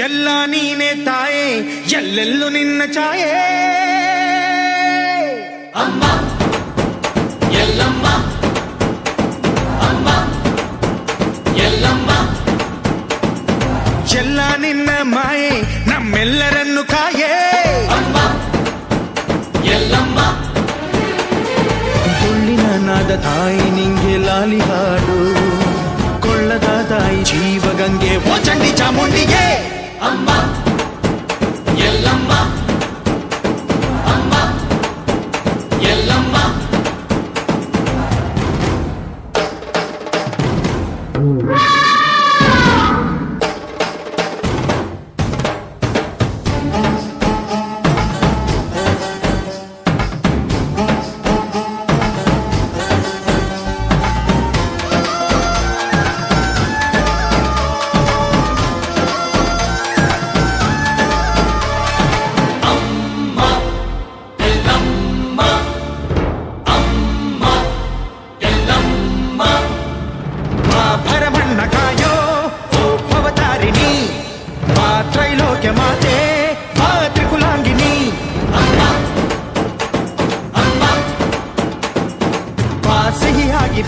ಎಲ್ಲ ನೀನೆ ತಾಯೇ, ಎಲ್ಲೆಲ್ಲೂ ನಿನ್ನ ಛಾಯೆ. ಅಮ್ಮ ಎಲ್ಲಮ್ಮ, ಅಮ್ಮ ಎಲ್ಲಮ್ಮ, ಎಲ್ಲ ನಿನ್ನ ಮಾಯೆ ನಮ್ಮೆಲ್ಲರನ್ನು ಕಾಯೆ. ಅಮ್ಮ ಎಲ್ಲಮ್ಮ, ತುಳ್ಳಿನ ನಾದ ತಾಯಿ ನಿಂಗೆ ಲಾಲಿ ಹಾಡು, ಕೊಳ್ಳದ ತಾಯಿ ಜೀವಗಂಗೆ ಓ ಚಂಡಿ ಚಾಮುಂಡಿಗೆ. ಅಮ್ಮ ಎಲ್ಲಮ್ಮ, ಅಮ್ಮ ಎಲ್ಲಮ್ಮ,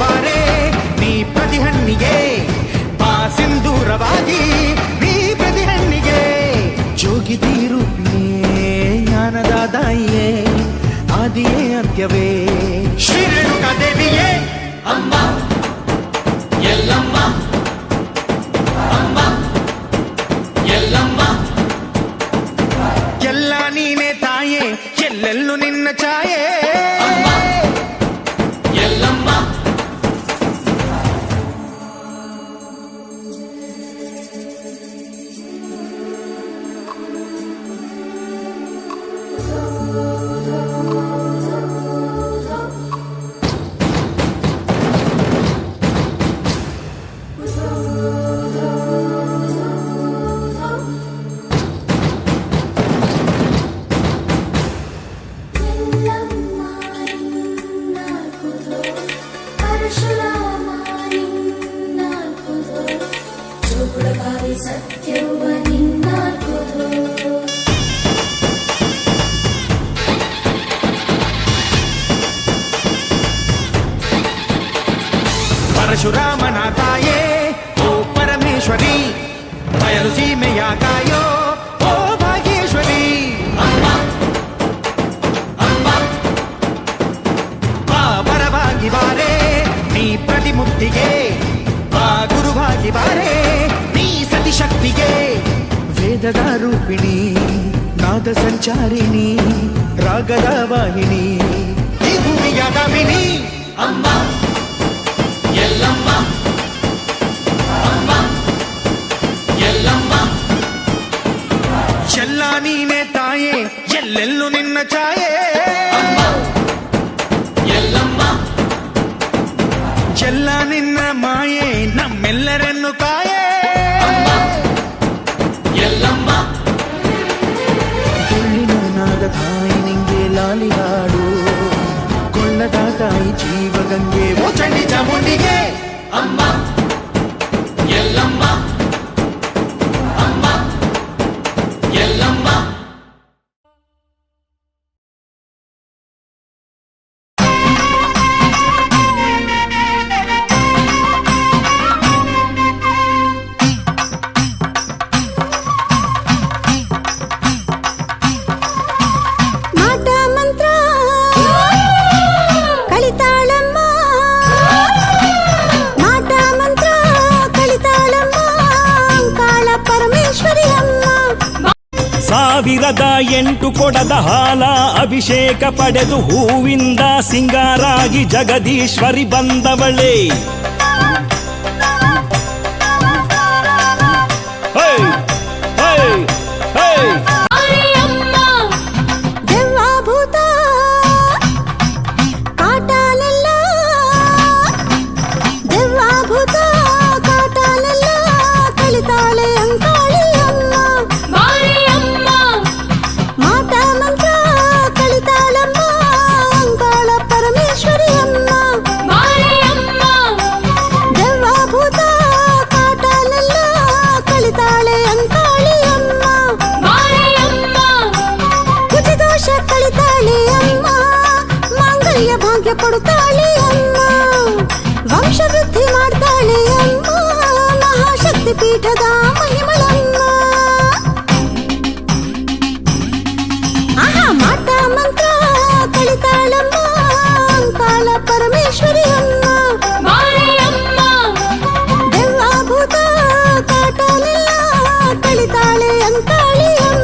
ಬಾರೆ ನೀ ಪ್ರತಿಹಣ್ಣಿಗೆ, ಬಾ ಸಿಂಧೂರವಾಗಿ ನೀ ಪ್ರತಿಹಣ್ಣಿಗೆ. ಜೋಗಿದೀರು ಜ್ಞಾನದ ದಾಯಿಯೇ, ಆದಿಯೇ ಅಂತ್ಯವೇ ಶ್ರೀ ರೇಣುಕಾ ದೇವಿಯೇ. ಅಮ್ಮ ಎಲ್ಲಮ್ಮ, ಅಮ್ಮ ಎಲ್ಲಮ್ಮ, ಎಲ್ಲ ನೀನೆ ತಾಯೇ, ಎಲ್ಲೆಲ್ಲೂ ನಿನ್ನ ಛಾಯೆ. ಅಮ್ಮ ಎಲ್ಲಮ್ಮ, ಪರಶುರಾಮನ ತಾಯೇ ಓ ಪರಮೇಶ್ವರಿ, ಬಯಲು ಸೀಮೆಯ ಕಾಯೋ ಓ ಭಾಗ್ಯೇಶ್ವರಿ. ಅಮ್ಮ ಅಮ್ಮ, ಬಾ ಬರವಾಗಿ ಬಾರೆ ನೀ ಪ್ರತಿಮುಕ್ತಿಗೆ, ಬಾ ಗುರುವಾಗಿ ಬಾರೆ ನೀ ಸತಿಶಕ್ತಿಗೆ. ವೇದದ ರೂಪಿಣಿ, ನಾದ ಸಂಚಾರಿಣಿ, ರಾಗದ ವಾಹಿನಿ, ಈ ಭೂಮಿಯ ದಾಮಿನಿ. ಅಮ್ಮ ಎಲ್ಲಮ್ಮ, ಅಮ್ಮ ಎಲ್ಲಮ್ಮ, ಎಲ್ಲ ನೀನೆ ತಾಯೇ, ಎಲ್ಲೆಲ್ಲೂ ನಿನ್ನ ಛಾಯೆ. ಅಮ್ಮ ಎಲ್ಲಮ್ಮ, ಎಲ್ಲ ನಿನ್ನ ಮಾಯೆ ನಮ್ಮೆಲ್ಲರನ್ನು ಕಾಯೆ. ಅಮ್ಮ ಎಲ್ಲಮ್ಮ, ತುಳ್ಳಿನ ನಾದ ತಾಯಿ ನಿಂಗೆ ಲಾಲಿ ಹಾಡು, ಕೊಳ್ಳದ ತಾಯಿ ಜೀವಗಂಗೆ ಓ ಚಂಡಿ ಚಾಮುಂಡಿಗೆ. ಅಮ್ಮ ಎಲ್ಲಮ್ಮ, ಅಮ್ಮ ಎಲ್ಲಮ್ಮ, ಮಾಟ 1008 ಕೊಡದ ಹಾಲ ಅಭಿಷೇಕ ಪಡೆದು ಹೂವಿಂದ ಸಿಂಗಾರಾಗಿ ಜಗದೀಶ್ವರಿ ಬಂದವಳೇ. ಭಾಗ್ಯ ಕೊಡುತ್ತಾಳೆ ಅಮ್ಮ, ವಂಶವೃದ್ಧಿ ಮಾಡ್ತಾಳೆ ಅಮ್ಮ, ಮಹಾಶಕ್ತಿ ಪೀಠದ ಮಹಿಮಳಮ್ಮ. ಆಹಾ ಮಾಟ ಮಂತ್ರ ಕಲಿತಾಳಮ್ಮ, ಅಂಕಾಳ ಪರಮೇಶ್ವರಿ ಅಮ್ಮ. ದೆವ್ವಾಭೂತ ಕಾಟನೆಲ್ಲ ಕಲಿತಾಳೆ ಅಂಕಾಳಿ ಅಮ್ಮ.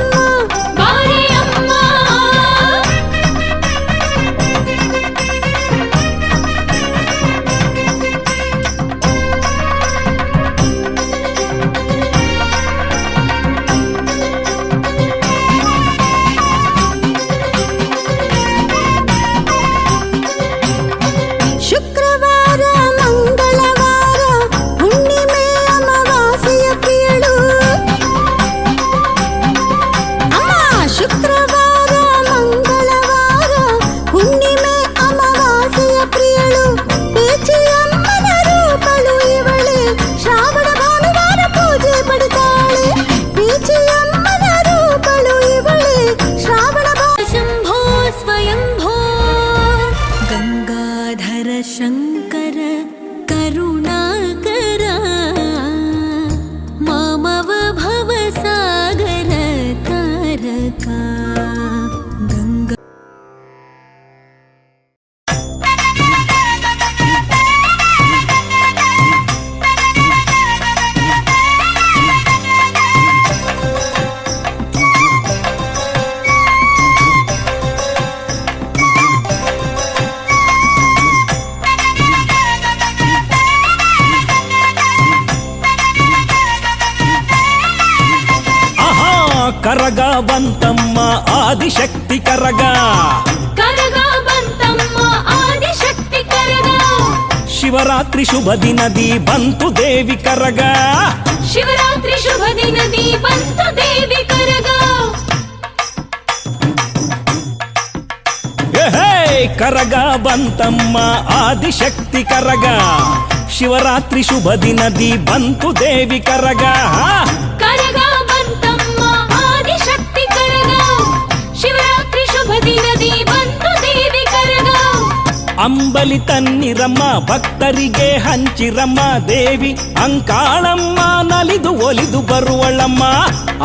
ಶಂಕರ ಕರುಣಾಕರ ಮಾಮವ ಭವಸಾಗರ ತಾರಕ ಗಂಗಾ. ಕರಗ ಬಂತಮ್ಮ ಆದಿಶಕ್ತಿ ಕರಗ, ಕರಗ ಬಂತಮ್ಮ ಆದಿಶಕ್ತಿ ಕರಗ. ಶಿವರಾತ್ರಿ ಶುಭ ದಿನದಿ ಬಂತು ದೇವಿ ಕರಗ, ಶಿವರಾತ್ರಿ ಶುಭ ದಿನದಿ ಬಂತು ದೇವಿ ಕರಗ. ಕರಗ ಬಂತಮ್ಮ ಆದಿಶಕ್ತಿ ಕರಗ, ಶಿವರಾತ್ರಿ ಶುಭ ದಿನದಿ ಬಂತು ದೇವಿ ಕರಗ. ಕರಗ ಬಂತಮ್ಮ ಆದಿಶಕ್ತಿ ಕರಗ, ಶಿವರಾತ್ರಿ ಶುಭ ದಿನದಿ ಬಂತು ದೇವಿ ಕರಗ. ಅಂಬಲಿ ತನ್ನಿರಮ್ಮ ಭಕ್ತರಿಗೆ ಹಂಚಿರಮ್ಮ ದೇವಿ ಅಂಕಾಳಮ್ಮ ನಲಿದು ಒಲಿದು ಬರುವಳಮ್ಮ.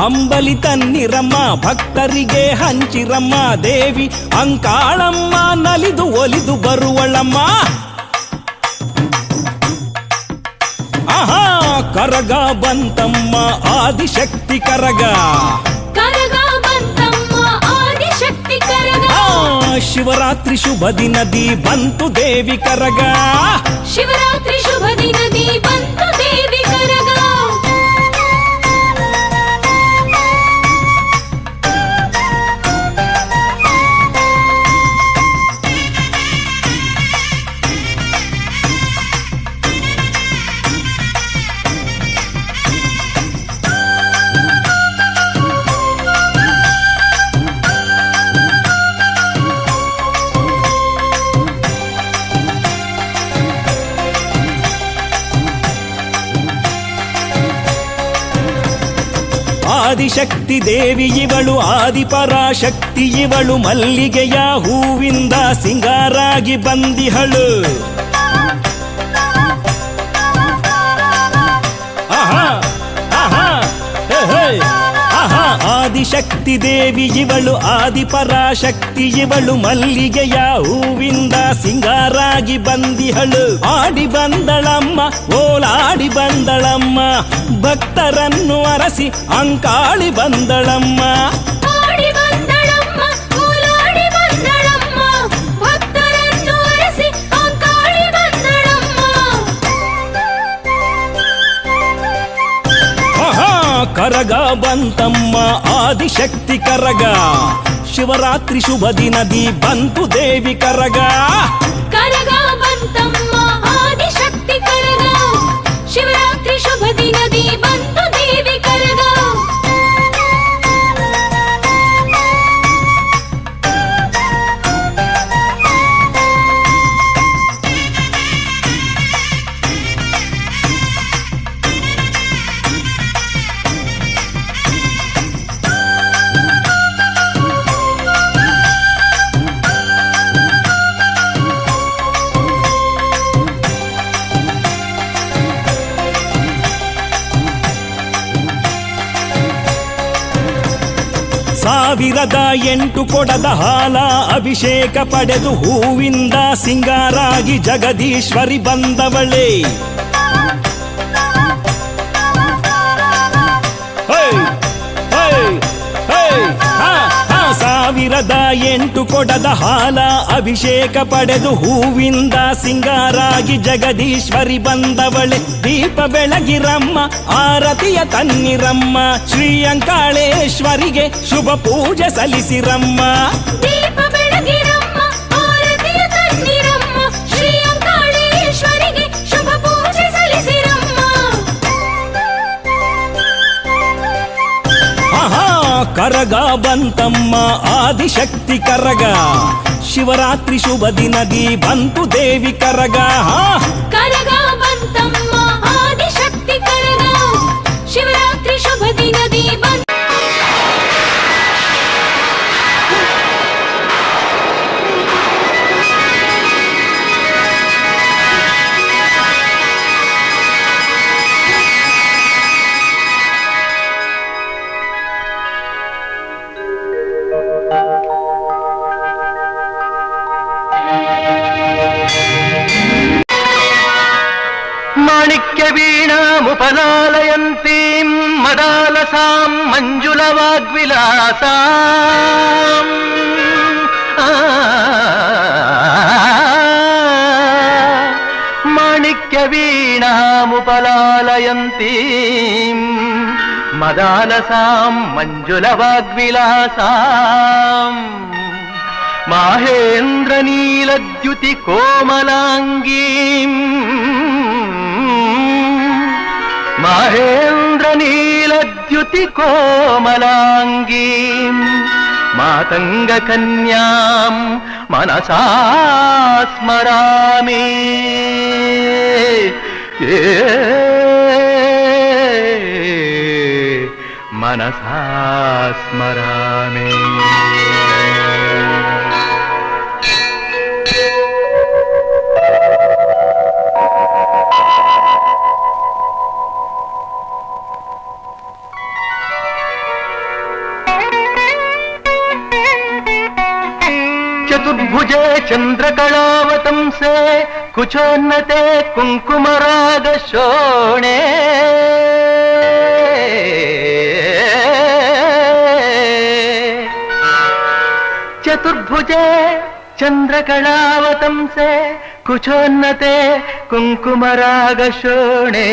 ಅಂಬಲಿ ತನ್ನಿರಮ್ಮ ಭಕ್ತರಿಗೆ ಹಂಚಿರಮ್ಮ ದೇವಿ ಅಂಕಾಳಮ್ಮ ನಲಿದು ಒಲಿದು ಬರುವಳಮ್ಮ. ಆಹಾ ಕರಗ ಬಂತಮ್ಮ ಆದಿಶಕ್ತಿ ಕರಗ, ಕರಗ ಬಂತಮ್ಮ ಆದಿಶಕ್ತಿ ಕರಗ. ಶಿವರಾತ್ರಿ ಶುಭ ದಿನದಿ ಬಂತು ದೇವಿ ಕರಗ, ಶಿವರಾತ್ರಿ ಶುಭ ದಿನದಿ ಬಂತು ದೇವಿ ಕರಗ. ಆದಿಶಕ್ತಿ ದೇವಿ ಇವಳು ಆದಿಪರಾಶಕ್ತಿ ಇವಳು ಮಲ್ಲಿಗೆಯ ಹೂವಿಂದ ಸಿಂಗಾರಾಗಿ ಬಂದಿಹಳು. ಆಹಾ ಆಹಾ ಆಹಾ ಆದಿಶಕ್ತಿ ದೇವಿ ಇವಳು ಆದಿಪರಾಶಕ್ತಿ ಇವಳು ಮಲ್ಲಿಗೆಯ ಹೂವಿಂದ ಸಿಂಗಾರಾಗಿ ಬಂದಿಹಳು. ಆಡಿ ಬಂದಳಮ್ಮ ಓಲಾಡಿ ಬಂದಳಮ್ಮ ಭಕ್ತರನ್ನು ಅರಸಿ ಅಂಕಾಳಿ ಬಂದಳಮ್ಮ. ಕರಗ ಬಂತಮ್ಮ ಆದಿಶಕ್ತಿ ಕರಗ, ಶಿವರಾತ್ರಿ ಶುಭ ದಿನದಿ ಬಂತು ದೇವಿ ಕರಗ. ಕರಗ ಬಂತಮ್ಮ ಆದಿಶಕ್ತಿ ಕರಗ, ಶಿವರಾತ್ರಿ ಶುಭ ದಿನದಿ ಬಂತು ದೇವಿ ಕರಗ. ಸಾವಿರದ 8 ಕೊಡದ ಹಾಲ ಅಭಿಷೇಕ ಪಡೆದು ಹೂವಿಂದ ಸಿಂಗಾರಾಗಿ ಜಗದೀಶ್ವರಿ ಬಂದವಳೆ. ಸಾವಿರದ 8 ಕೊಡದ ಹಾಲ ಅಭಿಷೇಕ ಪಡೆದು ಹೂವಿಂದ ಸಿಂಗಾರಾಗಿ ಜಗದೀಶ್ವರಿ ಬಂದವಳೆ. ದೀಪ ಬೆಳಗಿರಮ್ಮ ಆರತಿಯ ತನ್ನಿರಮ್ಮ, ಶ್ರೀ ಅಂಕಾಳೇಶ್ವರಿಗೆ ಶುಭ ಪೂಜೆ ಸಲ್ಲಿಸಿರಮ್ಮ. ದೀಪ ಬೆಳಗಿರಮ್ಮ ಆರತಿಯ ತನ್ನಿರಮ್ಮ, ಶ್ರೀ ಅಂಕಾಳೇಶ್ವರಿಗೆ ಶುಭ ಪೂಜೆ ಸಲ್ಲಿಸಿರಮ್ಮ. ಕರಗ ಬಂತಮ್ಮ ಆದಿಶಕ್ತಿ ಕರಗ, ಶಿವರಾತ್ರಿ ಶುಭ ದಿನದಿ ಬಂತು ದೇವಿ ಕರಗ. ಕರಗ ಬಂತಮ್ಮ ಆದಿಶಕ್ತಿ ಕರಗ, ಶಿವರಾತ್ರಿ ಶುಭ ದಿನದಿ ಬಂತು. ಮಾಣಿಕ್ಯವೀಣಾಮುಪಲಾಲಯಂತೀಂ ಮದಾಲಸಾಂ ಮಂಜುಳವಾಗ್ವಿಲಾಸಾಂ. ಮಾಣಿಕ್ಯವೀಣಾಮುಪಲಾಲಯಂತೀಂ ಮದಾಲಸಾಂ ಮಂಜುಳವಾಗ್ವಿಲಾಸಾಂ. ಮಾಹೇಂದ್ರ ನೀಲದ್ಯುತಿ ಕೋಮಲಾಂಗೀಂ, ಮಹೇಂದ್ರ ನೀಲದ್ಯುತಿ ಕೋಮಲಾಂಗೀಂ. ಮಾತಂಗ ಕನ್ಯಾಂ ಮನಸಾ ಸ್ಮರಾಮಿ. ಮನಸಾ ಸ್ಮರಾಮಿ. चतुर्भुजे चंद्रकलावतंसे कुचोन्नते कुंकुमरागशोणे. चतुर्भुजे चंद्रकलावतंसे कुचोन्नते कुंकुमरागशोणे.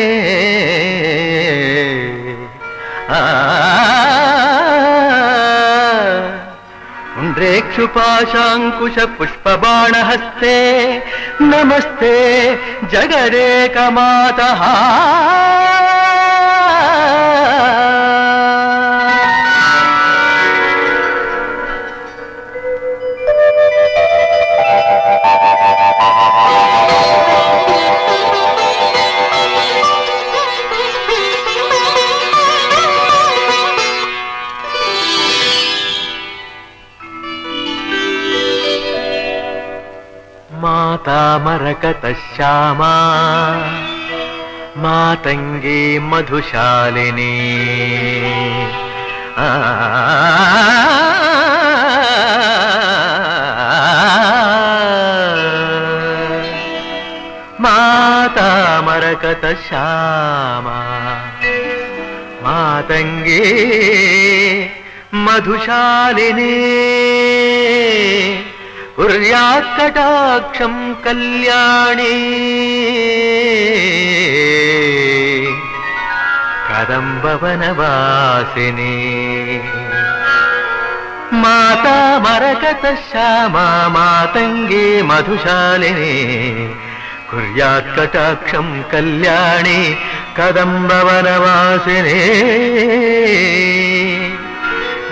पुण्ड्रेक्षुपाशाङ्कुश पुष्पबाणहस्ते नमस्ते जगदेकमातः. माता मरकतश्यामा मातंगी मधुशालिनी. माता मरकतश्यामा मातंगी मधुशालिनी. कुर्यात्कटाक्षं कल्याणी కదంబవనవాసిని మాతా మరకత శ్యామా మాతంగే మధుశాలిని కుర్యాత్ కటాక్షం కళ్యాణి కదంబవనవాసిని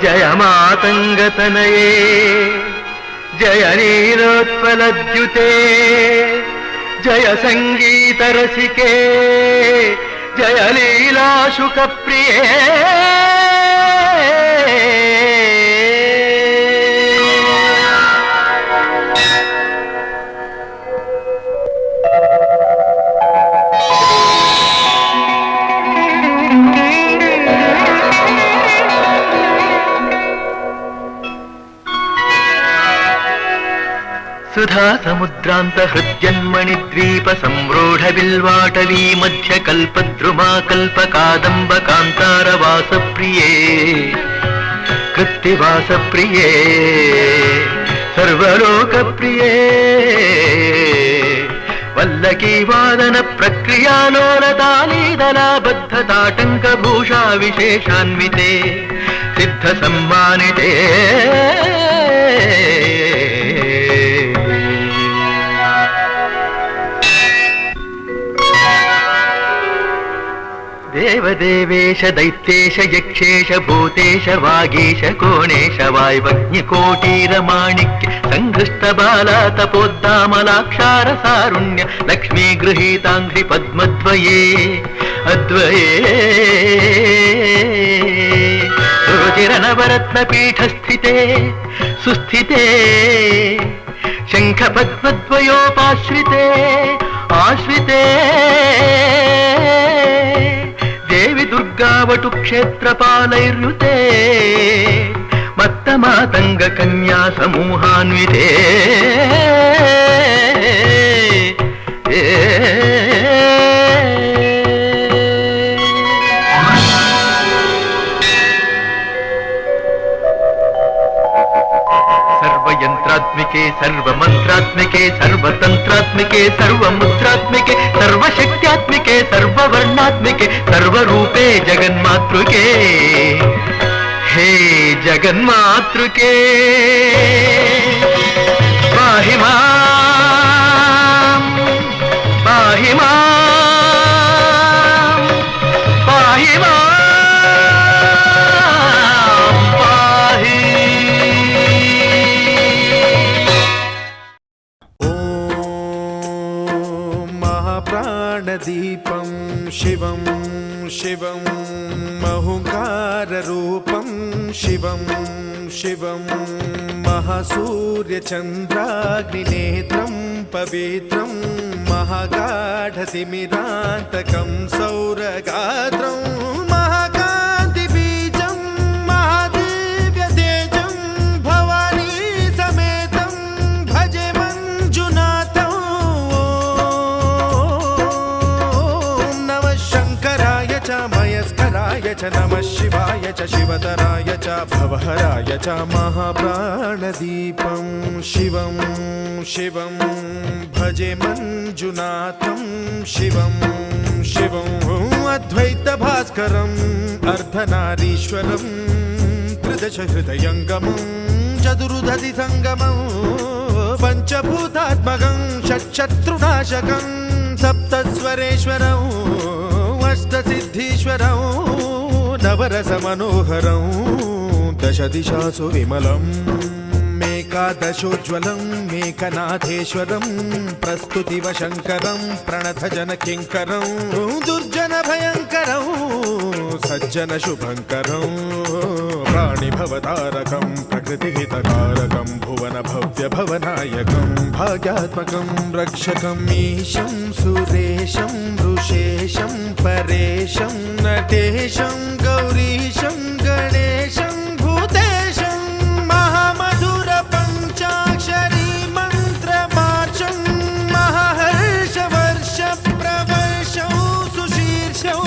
జయ మాతంగతనయే జయ నీలోత్పలద్యుతే జయ సంగీతరసికే జయ లీలాశుకప్రియే సుధా సముద్రాంత హృద్యన్మణి ద్వీప సంరూఢ బిల్వాటవీ మధ్య కల్పద్రుమా కల్ప కాదంబ కాంతార వాస ప్రియే కృత్తివాస ప్రియే సర్వలోక ప్రియే వల్లకీ వాదన ప్రక్రియాలోలతాళీదలాబద్ధ తాటంక భూషా విశేషాన్వితే సిద్ధ సమ్మానితే దేవదేవేశ దైత్యేశ యక్షేశ భూతేశ వాగీశ కోణేశ వాయువజ్ఞకోటీరమాణిక్య సంఘృష్ట బాలా తపోద్దామలాక్షార సారుణ్య లక్ష్మీ గృహీతాంఘ్రి పద్మద్వయే అద్వయే రుచిరనవరత్న పీఠస్థితే సుస్థితే శంఖ పద్మద్వయోపాశ్రితే ఆశ్రితే దేవి దుర్గావటు క్షేత్రపాలైర్యుతే మత్తమాతంగ కన్యా సమూహాన్వితే सर्वयंत्रात्मिके सर्वमंत्रात्मिके सर्वतंत्रात्मिके सर्वमुद्रात्मिके सर्वशक्त्यात्मिके सर्ववर्णात्मिके सर्वरूपे जगन्मातृके हे जगन्मातृके पाहि मां पाहि मां पाहि मां दीपं शिवं शिवं महुकाररूपं शिवं शिवं महासूर्यचन्द्राग्निनेत्रं पवित्रं महागाढतिमिरान्तकं सौरगात्रं महाकान्तिबीजं महादिव्यतेजं भवानी समेतं भजे मञ्जुनाथं मयस्कराय च नमः शिवाय च शिवतराय च भवहराय च महाप्राणदीपं शिवं शिवं भजे मञ्जुनाथं शिवं शिवं अद्वैतभास्करम् अर्धनारीश्वरं त्रिदशहृदयङ्गमं चतुर्दधिसङ्गमं पञ्चभूतात्मकं षट्शत्रुनाशकं सप्तस्वरेश्वरम् अष्टसिद्धीश्वरं नवरसमनोहरं दशदिशासु विमलम् मेकादशोज्ज्वलं मेकनाथेश्वरं प्रस्तुतिवशङ्करं प्रणतजनकिङ्करं दुर्जनभयङ्करं सज्जनशुभङ्करं प्राणिभवतारकं प्रकृतिहितकारकं भुवनभव्यभवनायकं भाग्यात्मकं रक्षकम् ईशं सुरेशं ऋषेशं परेशं नटेशं गौरीशं गणेशं भूतेशं महामधुरपञ्चाक्षरी मन्त्रमार्चं महाहर्षवर्षप्रवर्षं सुशीर्षं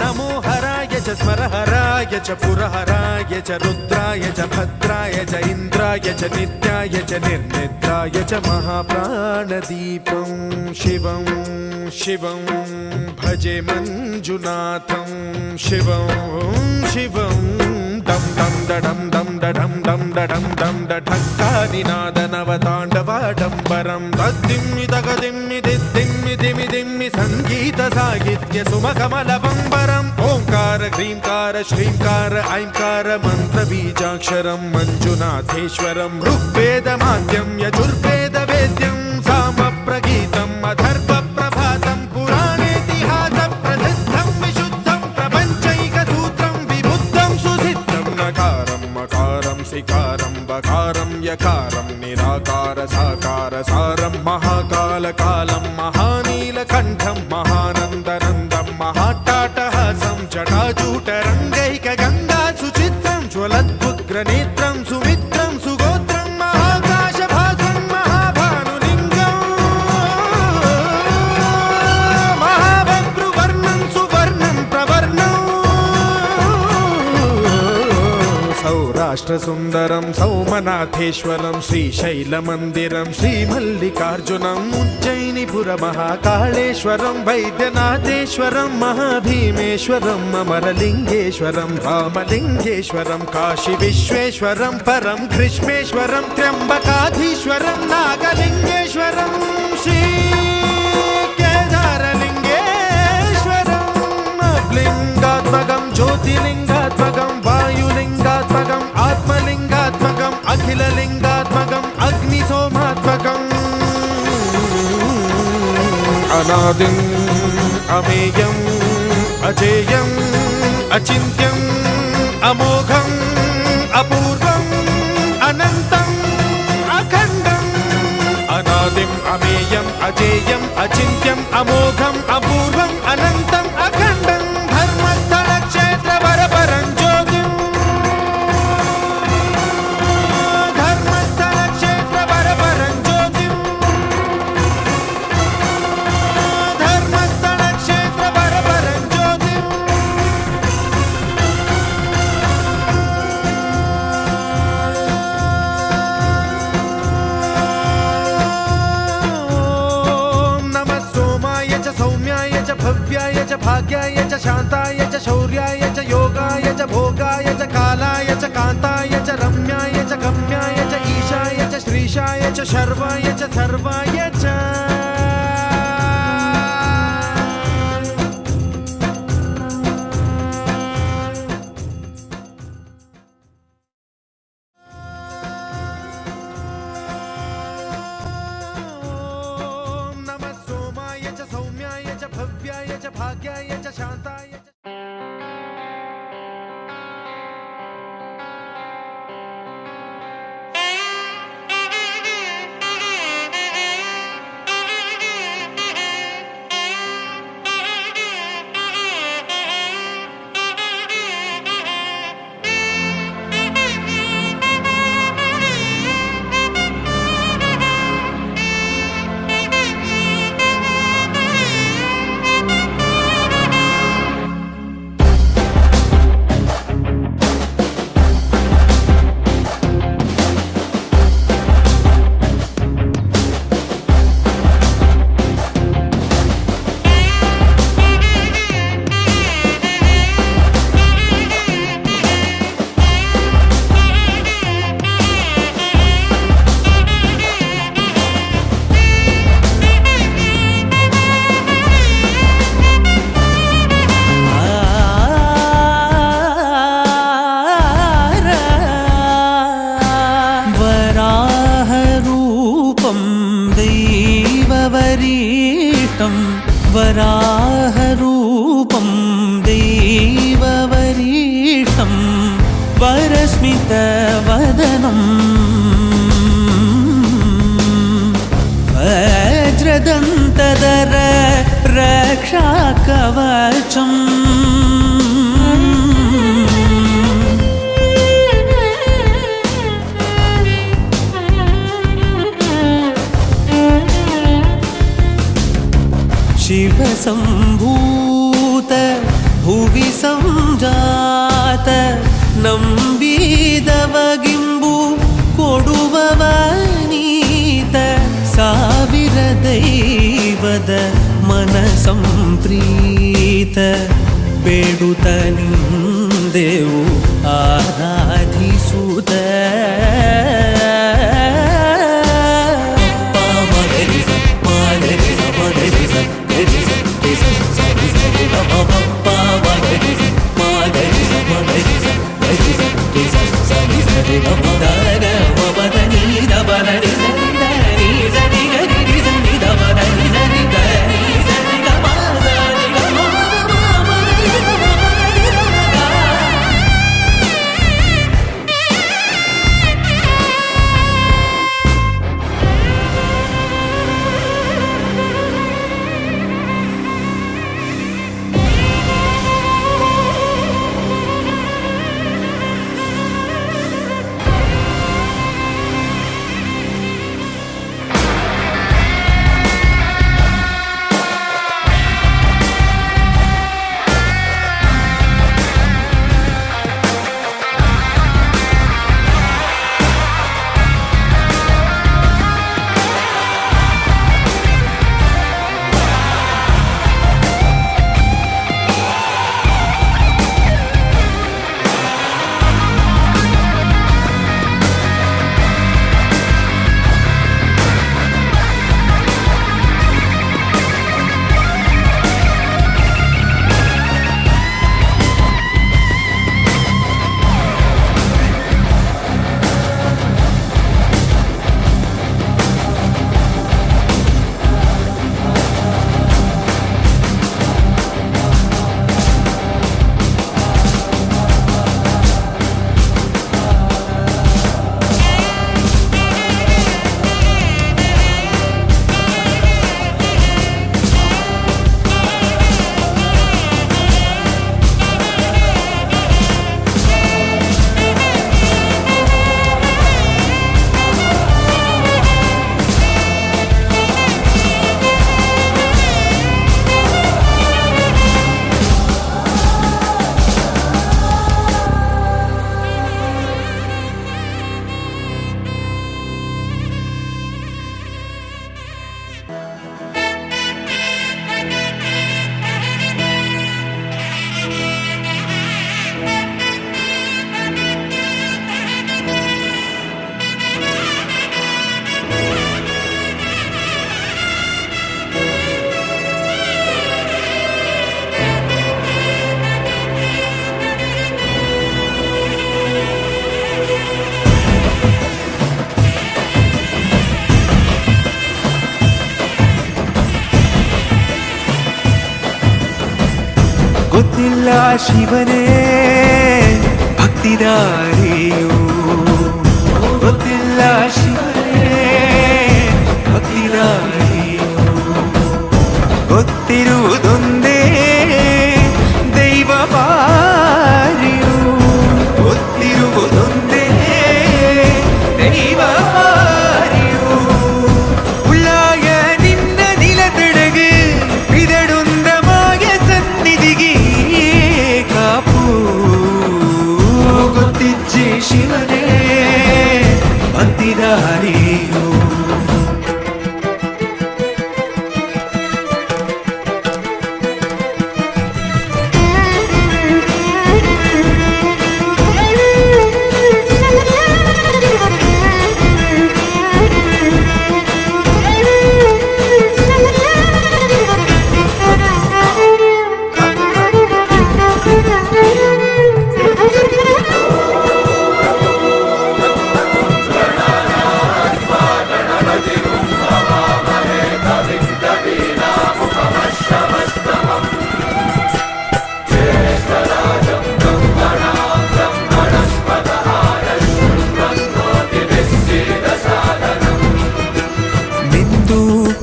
नमो हराय च स्मरहराय पुराय च पुरहराय च रुद्राय च भद्राय च इन्द्राय च नित्याय च निर्निद्राय च महाप्राणदीपं शिवं शिवं भजे मञ्जुनाथं शिवं शिवं डं डं डडं डं डडं डं डडं डं डढक्कानिनादनवताण्डवाडम्बरं तद्दिम्मि तगदिम्मि दिद्दिम्मि दिमि दिम्मि सङ्गीतसाहित्य सुमकमलबम्बरम् ओङ्कार ह्रीङ्कार श्रीङ्कार ऐङ्कार मन्त्रबीजाक्षरं मञ्जुनाथेश्वरं ऋग्वेदमाद्यं यजुर्वेदवेद्यं सामप्रगीतम् अथर्वप्रभातं पुराणेतिहासप्रसिद्धं विशुद्धं प्रपञ्चैकसूत्रं विबुद्धं सुसिद्धं नकारं मकारं सिकारं बकारं यकारं निराकार साकार सारं महाकालकालं महानीलकण्ठं महानन्दनन्दं महाट्टाटहासं जटाजूटरङ्गैकगङ्गा सुचित्रं ज्वलद्भुग्रनेत्रं सुमित्रं सुगोत्रं महाकाशभासं महाभानुलिङ्गं महाभद्रुवर्णं सुवर्णं प्रवर्णं सौराष्ट्रसुन्दरं सौमनाथेश्वरं श्रीशैलमन्दिरं श्रीमल्लिकार्जुनम् उज्जयिनीपुरमहाकाळेश्वरं वैद्यनाथेश्वरं महाभीमेश्वरम् अमरलिङ्गेश्वरं रामलिङ्गेश्वरं काशीविश्वेश्वरं परं कृष्णेश्वरं त्र्यम्बकाधीश्वरं नागलिङ्गेश्वरं श्रीकेदारलिङ्गेश्वरम् अब्लिङ्गात्मकं ज्योतिलिङ्गात्मकं वायुलिङ्गात्मकम् आत्मलिङ्गात्मकम् अखिललिङ्गात्मकम् अग्निसोमात्मकम् अनादिम् अमेयम् अजेयम् अचिन्त्यम् अमोघम् अपूर्वम् अनन्तम् अखण्डम् अनादिम् अमेयम् अजेयम् अचिन्त्यम् अमोघम् अपूर्वम् अनन्तम् अखण्डम् धर्मस्थलक्षेत्रवरपरं ज्योतिम् धर्मस्थलक्षेत्रवरपरं ज्योतिम् धर्मस्थलक्षेत्रवरपरं ज्योतिम् नमः सोमाय च सौम्याय च भव्याय च भाग्याय च शान्ताय च शौर्याय च योगाय च भोगाय च कालाय च कान्ताय च रम्याय च गम्याय च ईशाय च श्रीशाय च शर्वाय च सर्वाय च नमः सोमाय च सौम्याय च भव्याय च भाग्याय च शान्ताय च वराहरूपं दैववरीष्टं वरस्मितवदनं वज्रदन्तधर रक्षाकवचम् शिवसम्भूत भुवि संजात ನಂಬಿದವಗಿಂಬು ಕೊಡುವವ ನೀತ ಸಾವಿರ ದೈವದ ಮನ ಸಂಪ್ರೀತ ಬೇಡುತ್ತ ನಿಂದೆವು ಆರಾಧಿಸುತ್ತ ಗೊತ್ತಿಲ್ಲ ಶಿವನೇ ಭಕ್ತಿದಾರಿಯು, ಗೊತ್ತಿಲ್ಲ ಶಿವನೇ ಭಕ್ತಿದಾರಿಯು, ಗೊತ್ತಿರುವುದೊಂದೇ ದೈವ ಬಾರಿಯು, ಗೊತ್ತಿರುವುದೊಂದೇ ದೈವ ಬಾರಿಯು. ಉಳ್ಳಾಯ ನಿನ್ನ ನಿಲತಡಗು ಬಿದಡುಂದ ಮಾಯ ಸನ್ನಿಧಿಗೆ ಕಾಪು, ಗೊತ್ತಿಜ್ಜೆ ಶಿವನೇ ಭಕ್ತಿದಾರಿಯು.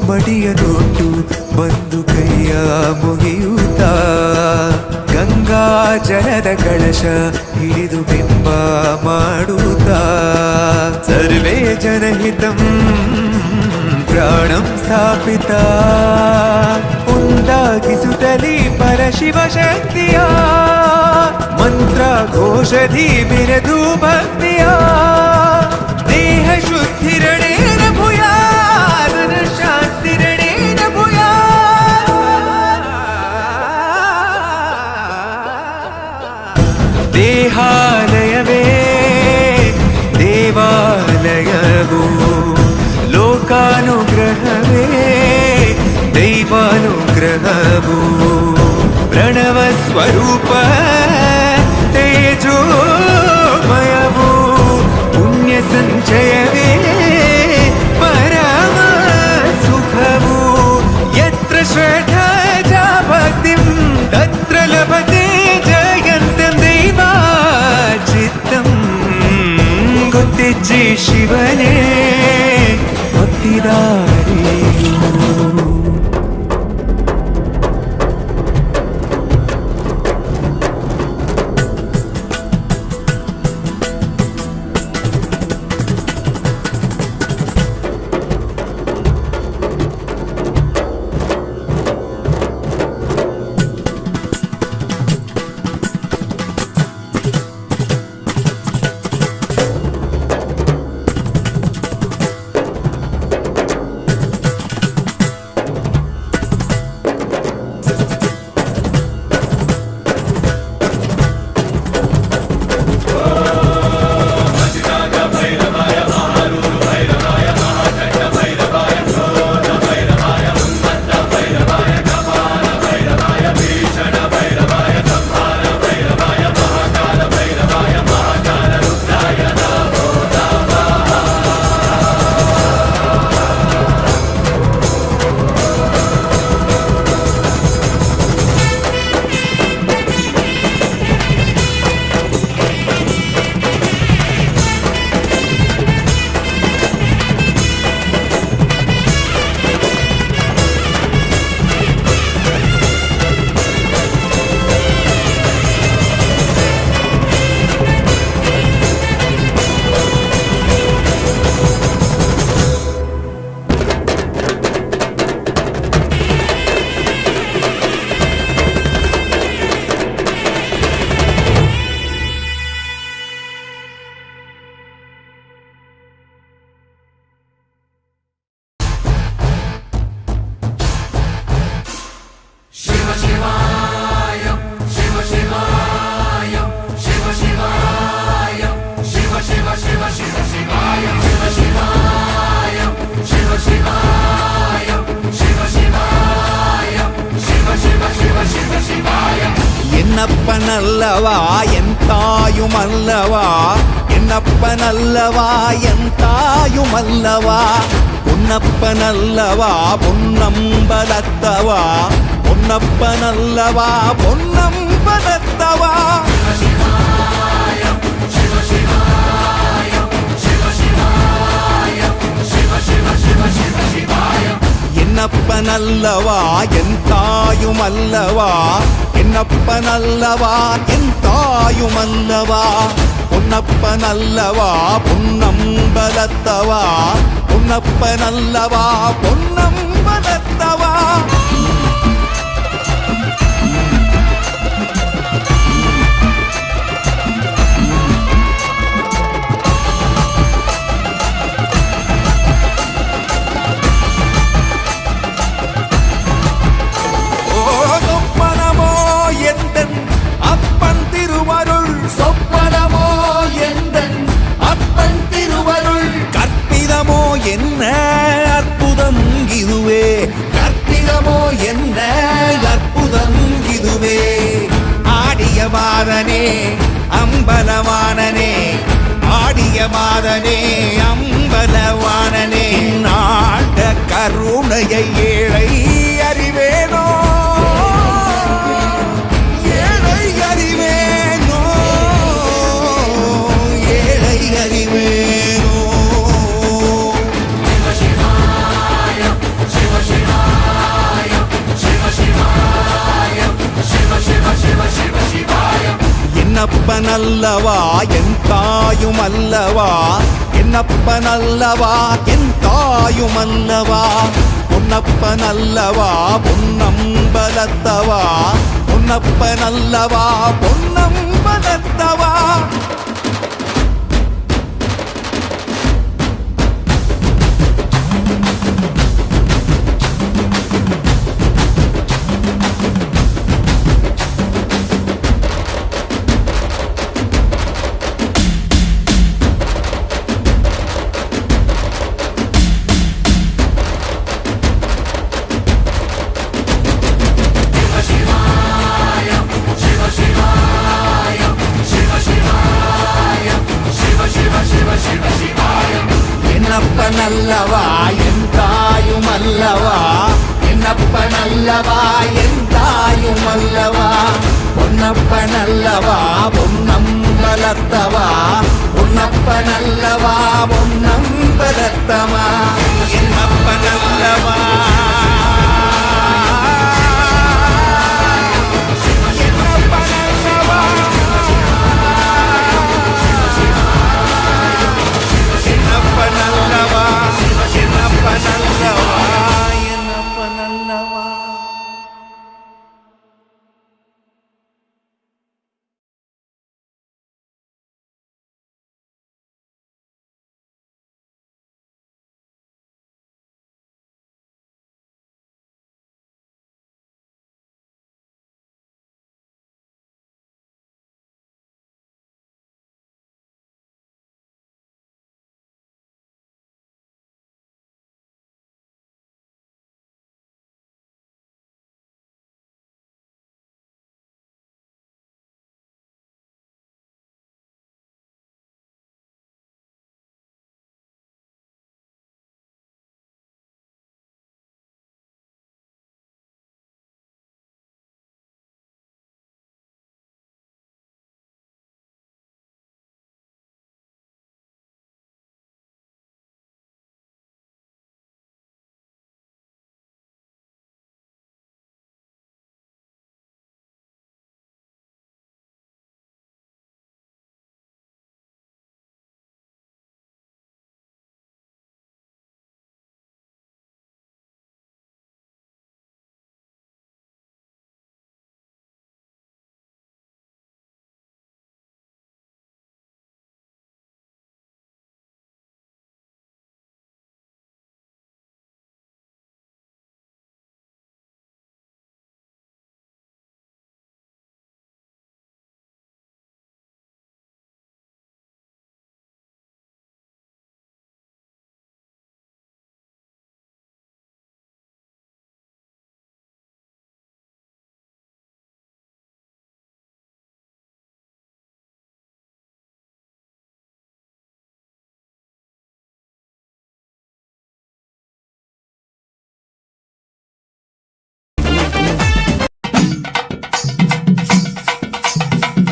ಮಡಿಯನೊಟ್ಟು ಬಂದು ಕೈಯ ಮುಗಿಯುತ್ತ ಗಂಗಾ ಜಲದ ಕಳಶ ಹಿಡಿದು ಬಿಂಬ ಮಾಡುತ್ತ ಸರ್ವೇ ಜನಹಿತಂ ಪುರಾಣಂ ಸ್ಥಾಪಿತ ಉಂಟಾಗಿಸುತ್ತಲೇ ಪರಶಿವ ಶಕ್ತಿಯ ಮಂತ್ರ ಘೋಷಧಿ ಬಿರದು ಭಕ್ತಿಯ ದೇಹ ಶುದ್ಧಿರಣೇನ ಭೂಯಾ ಶಾಂತಿರಣೇನ ಭೂಯಾ ದೇಹಾಲಯವೇ ದೇವಾಲಯವು ಲೋಕಾನುಗ್ರಹವೇ ದೈವಾನುಗ್ರಹವು ಪ್ರಣವ ಸ್ವರೂಪ ತೇಜೋಮಯವು ಪುಣ್ಯ ಸಂಚಯವೇ ಪರಮ ಸುಖವು ಯತ್ರ ಶ್ರದ್ಧಾ ಚ ಭಕ್ತಿಂ ತತ್ರ ಲಭತೆ ಜಯಂತಂ ದೈವಾಚಿತ್ತಂ ಗೊತ್ತಿಜ್ಜಿ ಶಿವನೇ ಭಕ್ತಿದಾರಿಯು എന്നപ്പനല്ലവാ എന്തായുമല്ലവാ എന്നപ്പനല്ലവാ എന്തായുമല്ലവാ പൊന്നപ്പനല്ലവാ പൊന്നമ്പലത്തവാ പൊന്നപ്പനല്ലവാ പൊന്നമ്പലത്തവാ എന്നപ്പനല്ലവാ എന്തായുമല്ലവാ എന്നപ്പനല്ലവാ എന്തായുമല്ലവാ പൊന്നപ്പനല്ലവാ പൊന്നമ്പലത്തവാ പൊന്നപ്പനല്ലവാ പൊന്നമ്പലത്തവാ என்ன அற்புதம் இதுவே கற்பிதமோ என்ன அற்புதம் இதுவே ஆடிய மாதனே அம்பலவானனே ஆடிய மாதனே அம்பலவானனே நாட கருணையை ஏழை அறிவேனோ ஏழை அறிவேனோ ஏழை அறிவேனோ என்னப்பனல்லவா என் தாயுமல்லவா என்ன பொன்னப்பனல்லவா என் தாயுமல்லவா பொன்னப்பனல்லவா பொன்னம்பலத்தவா பொன்னப்பனல்லவா பொன்னம்பலத்தவா என்னப்பனல்லவா என் தாயுமல்லவா என்னப்பனல்லவா என் தாயுமல்லவா பொன்னப்பனல்லவா பொன்னம்பலத்தவா பொன்னப்பனல்லவா பொன்னம்பலத்தவா என்னப்பனல்லவா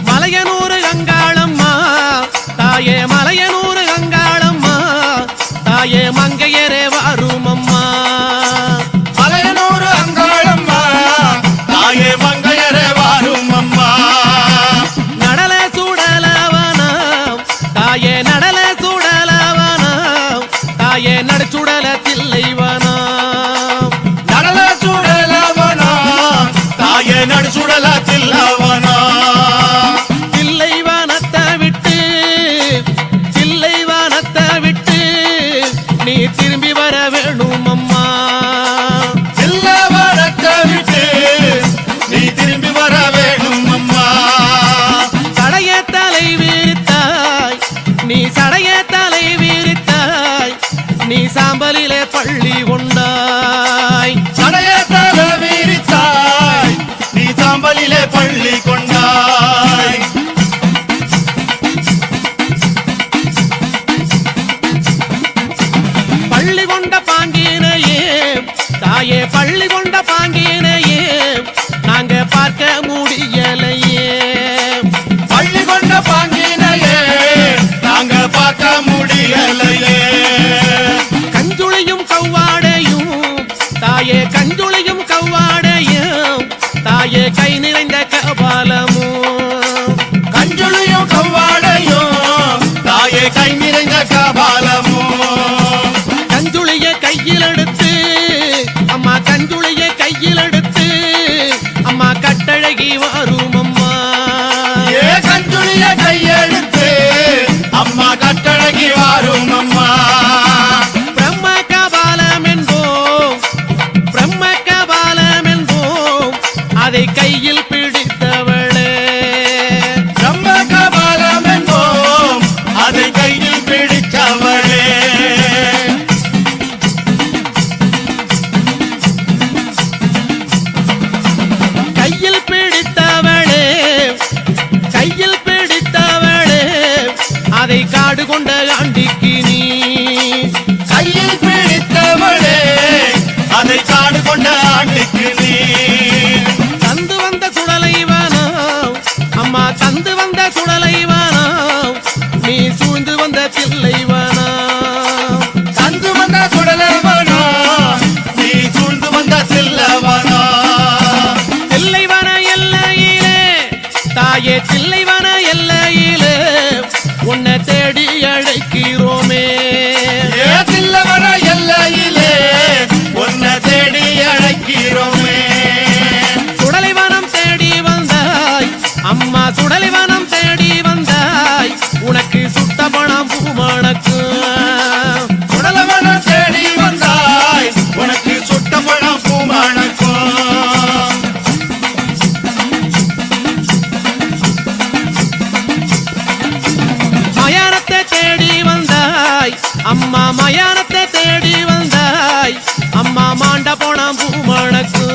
மலையனூர் அங்காளம்மா தாயே மலையனூர் அங்காளம்மா தாயே மங்கையரே வாருமம்மா மலையனூர் அங்காளம்மா தாயே மங்கையரே வாருமம்மா நடல சுடலவனம் தாயே நடல சுடலவனம் தாயே நடுச்சுடல தில்லைவனம் நடல சுடலவனா தாயே நடுசுடல தில்லவனா நீ திரும்பி வர வேணும் அம்மா தில்லவனத்தை விட்டு நீ திரும்பி வர வேணும் அம்மா சடைய தலை விரித்தாய் நீ சடைய தலை விரித்தாய் நீ சாம்பலிலே பள்ளி கொண்டாய் சடைய தலை விரித்தாய் நீ சாம்பலிலே பள்ளி கொண்டாய் பள்ளி கொண்ட பாங்கினையே தாயே பள்ளி கொண்ட பாங்கினையே நாங்க பார்க்க முடியலையே பள்ளி கொண்ட பாங்கினையே நாங்க பார்க்க முடியலையே கஞ்சுளியும் கவ்வாடையும் தாயே கஞ்சுளியும் கவ்வாடையும் தாயே கை நிறைந்த கபாலமும் கஞ்சுளியும் கவ்வாடையும் தாயே கை நிறைந்த கபாலமும் கஞ்சுளிய கையில் எடுத்து அம்மா கஞ்சுளிய கையில் எடுத்து அம்மா கட்டழகி வரும் அம்மா ஏ கஞ்சுளிய கையெடுத்து அம்மா கட்டழகி வாரும் அம்மா பிரம்ம கபாலம் என்போம் பிரம்ம கபாலம் என்போம் அதை கையில் பிடித்தவளே பிரம்ம கபாலம் என்போம் அதை கையில் பிடித்தவளே கையில் பிடித்தவளே கையில் பிடித்தவளே அதை காடு கொண்ட ஆண்டிக்கு நீ கையில் பிடித்தவளே அதை காடு கொண்ட ஆண்டுக்கு நீ தந்து வந்த சுடலைவானோ அம்மா தந்து வந்த சுடலைவானோ நீ சூழ்ந்து வந்த தில்லைவானோ தந்து வந்த சுடலவனோ நீ சூழ்ந்து வந்த சில்லவனோ தில்லைவன எல்லையிலே தாயே தில்லைவன எல்லையிலே உன்னை தேடி அழைக்கிறோமே ஏ சில்லவன எல்லையிலே உன்னை தேடி அழைக்கிறோமே சுடலைவனம் தேடி வந்தாய் அம்மா சுடலைவனம் தேடி வந்தாய் உனக்கு சுட்ட பணம் பூமணக்கு சுடலவன தேடி வந்தாய் உனக்கு சுட்ட பழம் பூமணக்கும் மயானத்தை தேடி வந்தாய் அம்மா மயானத்தை தேடி வந்தாய் அம்மா மாண்ட போனாம் பூமணக்கு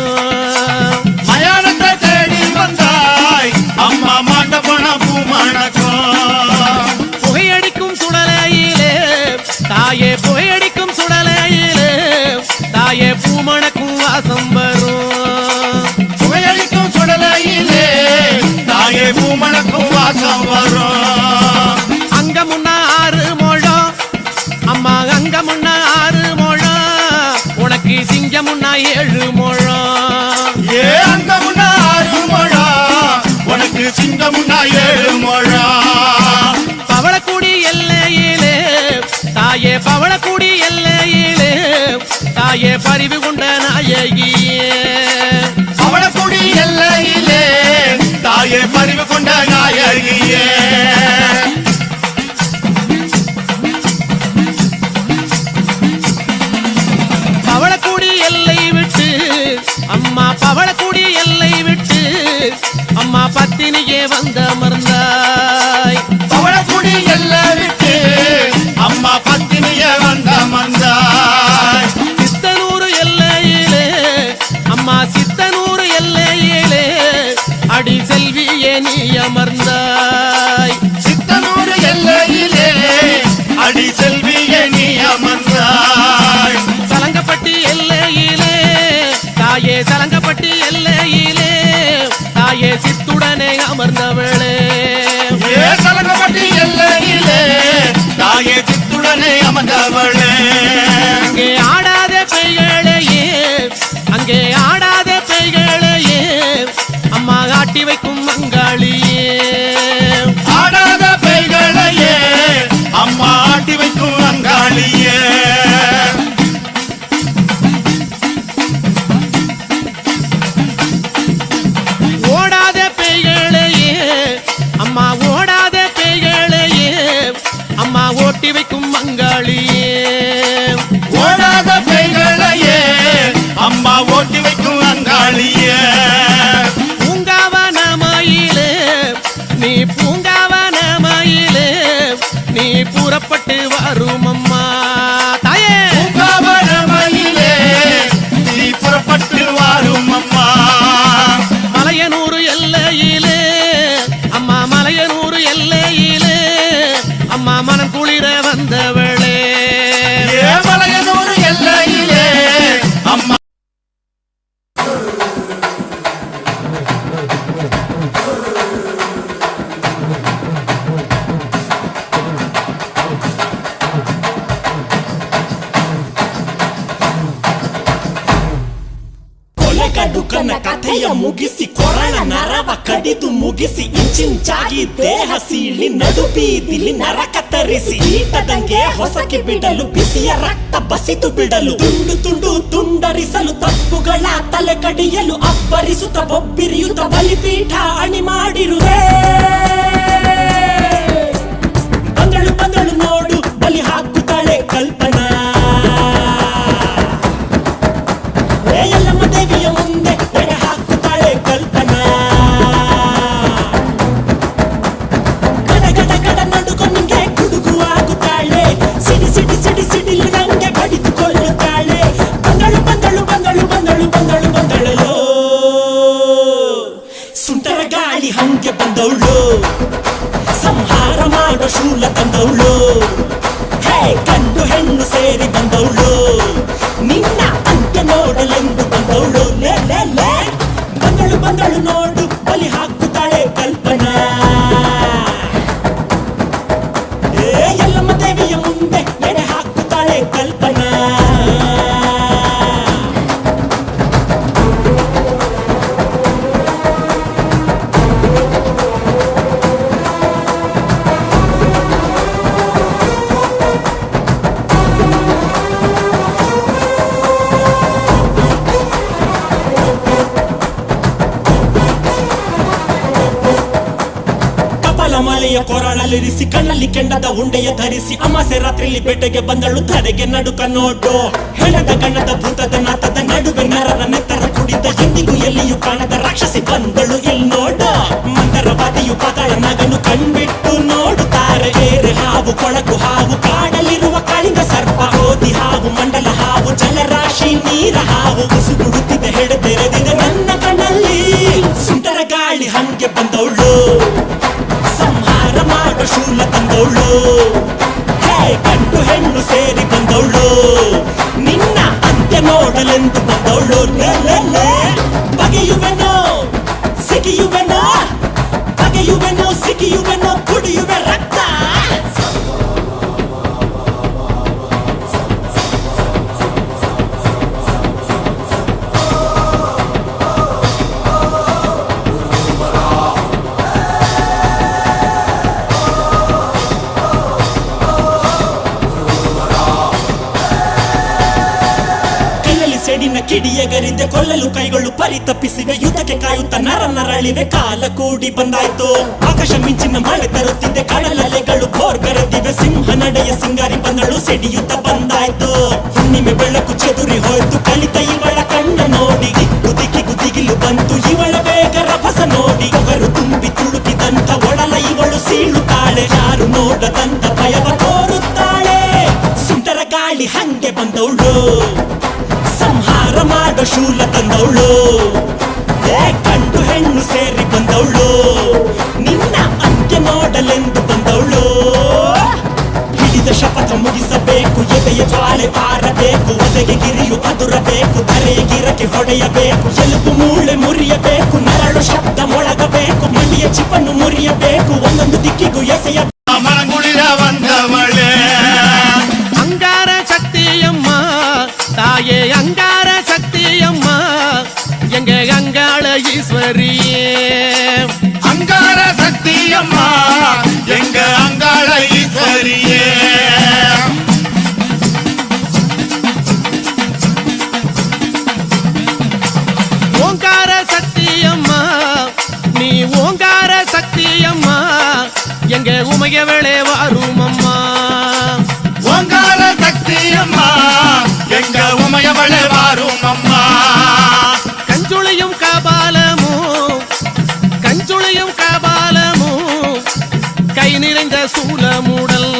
மயானத்தை தேடி வந்தாய் அம்மா மாட்ட பணம் பூமணக்கும் புகையடிக்கும் சுடலையிலே தாயே புகையடிக்கும் சுடலையிலே தாயே பூமணக்கும் வாசம் வரும் புகையளிக்கும் சுடலையிலே தாயே பூமணக்கும் வாசம் வரும் அங்க முன்ன 6 முழம் அம்மா அங்க முன்ன 6 முழம் உனக்கு சிங்கம் முன்னா 7 முழம் ஏ அங்க முன்னா 6 முழம் உனக்கு சிங்கம் முன்னா 7 முழம் பவளக்குடி எல்லையிலே தாயே பவளக்குடி எல்லையிலே தாயே பரிவு கொண்ட நாயகியே அவளக்குடி எல்லையிலே தாயே பரிவு கொண்ட நாயகியே பவளக்குடி எல்லை விட்டு அம்மா பவளக்குடி எல்லை விட்டு அம்மா பத்தினியே வந்த அமர்ந்தாய் அவளக்குடி எல்லை விட்டு அம்மா பத்தினிய வந்த மந்தாய் சித்தனூர் எல்லையிலே அம்மா சித்தனூர் எல்லையிலே அடி செல்வியே நீ அமர்ந்தாய் சித்தனூர் எல்லையிலே அடி செல்வியே நீ அமர்ந்தாய் சலங்கப்பட்டி எல்லையிலே தாயே சலங்கப்பட்டி எல்லையிலே தாயே சித்துடனே அமர்ந்தவளே ஏ சலங்கப்பட்டி எல்லையிலே தாயே சித்துடனே அமர்ந்தவளே அங்கே ஆடாத பெய்களையே அங்கே ஆடாத பெய்களையே அம்மா ஆட்டி வைக்கும் மங்காளியே ஆடாத பெய்களையே அம்மா ஆட்டி வைக்கும் அங்காளியே ஓடாத பெய்களையே அம்மா ஓடாத பெய்களையே அம்மா ஓட்டி வைக்கும் மங்காளியே ಕಡಿದು ಮುಗಿಸಿ ಇಂಚಿಂಚಾಗಿ ದೇಹ ಸೀಳಿ ನಡು ಬೀದಿಲಿ ನರಕ ತರಿಸಿ ಈಟದಂಗೆ ಹೊಸಕಿ ಬಿಡಲು ಬಿಸಿಯ ರಕ್ತ ಬಸಿದು ಬಿಡಲು ತುಂಡು ತುಂಡು ತುಂಡರಿಸಲು ತಪ್ಪುಗಳ ತಲೆ ಕಡಿಯಲು ಅಬ್ಬರಿಸುತ್ತ ಬೊಬ್ಬಿರಿಯುತ್ತ ಬಲಿಪೀಠ ಅಣಿ ಮಾಡಿರುವೆ ಬಂದಳು ಬಂದಳು ನೋಡು ಬಲಿ ಹಾಕುತ್ತಾಳೆ ಕಲ್ಪನಾ ಎಲ್ಲಮ್ಮ ದೇವಿಯ ಮುಂದೆ ಎಡೆ ಹಾಕುತ್ತಾಳೆ ಕಲ್ಪನಾ ಗಡ ಗಡ ಗಡ ನಡುಕೊನಿಗೆ ಗುಡುಗು ಆಗುತ್ತಾಳೆ ಸಿಡಿ ಸಿಡಿ ಸಿಡಿ ಸಿಡಿಲು ನಂಗೆ ಬಡಿದುಕೊಳ್ಳುತ್ತಾಳೆ ಬಂದಳು ಬಂದಳು ಬಂದಳು ಬಂದಳು ಬಂದಳು ಬಂದಳಲು ಸುಂಟರ ಗಾಳಿ ಹಂಗೆ ಬಂದವಳು ಸಂಹಾರ ಮಾಡೋ ಶೂಲ ತಂದವಳು ಹೇ ಗಂಡು ಹೆಣ್ಣು ಸೇರಿ ಬಂದವಳು ನಿನ್ನ ಅಂತ್ಯ ನೋಡಲೆಂದು ಬಂದವಳು ಲೇ ಲೇ ಲೇ ಬಂದಳು ಬಂದಳು ನೋಡು ಬಲಿ ಹಾಕುತ್ತಾಳೆ ಕಲ್ಪನಾ ಎಲ್ಲಮ್ಮ ದೇವಿಯ ಮುಂದೆ ಎಡೆ ಹಾಕುತ್ತಾಳೆ ಕಲ್ಪನಾ ಮಲೆಯ ಕೊರಳಲ್ಲಿರಿಸಿ ಕಣ್ಣಲ್ಲಿ ಕೆಂಡದ ಉಂಡೆಯ ಧರಿಸಿ ಅಮಾಸೆ ರಾತ್ರಿಲಿ ಬೇಟೆಗೆ ಬಂದಳು ಧರೆಗೆ ನಡುಕ ನೋಡು ಹೆಣದ ಗಣ್ಣದ ಭೂತದ ನಾತದ ನಡುವೆ ನರರ ನೆತ್ತರ ಕುಡಿದ ಎಂದಿಗೂ ಎಲ್ಲಿಯೂ ಕಾಣದ ರಾಕ್ಷಸಿ ಬಂದಳು ಇಲ್ಲಿ ನೋಡು ಮಂದರವಾದಿಯು ಪಾತಾಳ ನಗನು ಕಣ್ಬಿಟ್ಟು ನೋಡುತ್ತಾರೆ ಏರೆ ಹಾವು ಕೊಳಕು ಹಾವು ಕಾಡಲಿರುವ ಕಾಳಿಂಗ ಸರ್ಪ ಓದಿ ಹಾವು ಮಂಡಲ ಹಾವು ಜಲರಾಶಿ ನೀರ ಹಾವು ಉಸುಗುಡುತ್ತಿದೆ ಹೆಡೆದೆರೆದಿದೆ ನನ್ನ ಕಣ್ಣಲ್ಲಿ ಸುಂಟರ ಗಾಳಿ ಹಂಗೆ ಬಂದವಳು ಸಂಹಾರ ಮಾಡೋ ಶೂಲ ತಂದವಳು ಹೇ ಗಂಡು ಹೆಣ್ಣು ಸೇರಿ ಬಂದವಳು ನಿನ್ನ ಅಂತ್ಯ ನೋಡಲೆಂದು ಬಂದವಳು ಲೇ ಲೇ ಲೇ ಬಗೆಯುವೆನೋ ಸಿಗಿಯುವೆನೋ ಬಗೆಯುವೆನೋ ಸಿಗಿಯುವೆನೋ ಕುಡಿಯುವೆ ರಕ್ತ ಸೇಡಿನ ಕಿಡಿಯಗರಿದೆ ಕೊಲ್ಲಲು ಕೈಗಳು ಪರಿತಪ್ಪಿಸಿವೆ ಯುದ್ಧಕ್ಕೆ ಕಾಯುತ್ತ ನರ ನರಳಿವೆ ಕಾಲ ಕೂಡಿ ಬಂದಾಯ್ತು ಆಕಾಶ ಮಿಂಚಿನ ಮಳೆ ತರುತ್ತಿದೆ ಕಡಲಲೆಗಳು ಬೋರ್ಗರೆದಿವೆ ಸಿಂಹ ನಡೆಯ ಸಿಂಗಾರಿ ಬಂದಳು ಸಿಡಿಯುತ್ತ ಬಂದಾಯ್ತು ಹುಣ್ಣಿಮೆ ಬೆಳಕು ಚೆದುರಿ ಹೋಯ್ತು ಕಲಿತ ಇವಳ ಕಣ್ಣ ನೋಡಿ ದಿಕ್ಕು ದಿಕ್ಕಿಗೂ ದಿಗಿಲು ಬಂತು ಇವಳ ಬೇಗ ರಭಸ ನೋಡಿ ಒಗರು ತುಂಬಿ ತುಳುಕಿದಂತ ಒಡಲ ಇವಳು ಸೀಳುತ್ತಾಳೆ ಯಾರು ನೋಡದಂತ ಭಯವ ತೋರುತ್ತಾಳೆ ಸುಂಟರ ಗಾಳಿ ಹಂಗೆ ಬಂದವಳು ಸಂಹಾರ ಮಾಡೋ ಶೂಲ ತಂದವಳು ಗಂಡು ಹೆಣ್ಣು ಸೇರಿ ಬಂದವಳು ನಿನ್ನ ಅಂತ್ಯ ನೋಡಲೆಂದು ಬಂದವಳು ಹಿಡಿದ ಶಪಥ ಮುಗಿಸಬೇಕು ಎದೆಯ ಜ್ವಾಲೆ ಪಾರಬೇಕು ಒದೆಗೆ ಗಿರಿಯು ಅದುರಬೇಕು ಧರೆಯ ಗಿರಕ್ಕೆ ಹೊಡೆಯಬೇಕು ಎಲುಬು ಮೂಳೆ ಮುರಿಯಬೇಕು ನರಳು ಶಬ್ದ ಮೊಳಗಬೇಕು ಮಂಡಿಯ ಚಿಪ್ಪನ್ನು ಮುರಿಯಬೇಕು ಒಂದೊಂದು ದಿಕ್ಕಿಗೂ ಎಸೆಯ மனங்குளிர வந்தவளே அங்கார சக்தியம்மா தாயே அங்கார சக்தியம்மா எங்க அங்காள ஈஸ்வரியே அங்கார சக்தியம்மா எங்க அங்காள ஈஸ்வரியே ஓங்கார சக்தியம்மா நீ ஓங்கார சக்தியம்மா எங்க உமையவளே வாரும் அம்மா ஓங்கார சக்தியம்மா எங்க உமையவளே வாரும் அம்மா கஞ்சுளியும் கபாலமும் கை நிறைந்த சூலமுடல்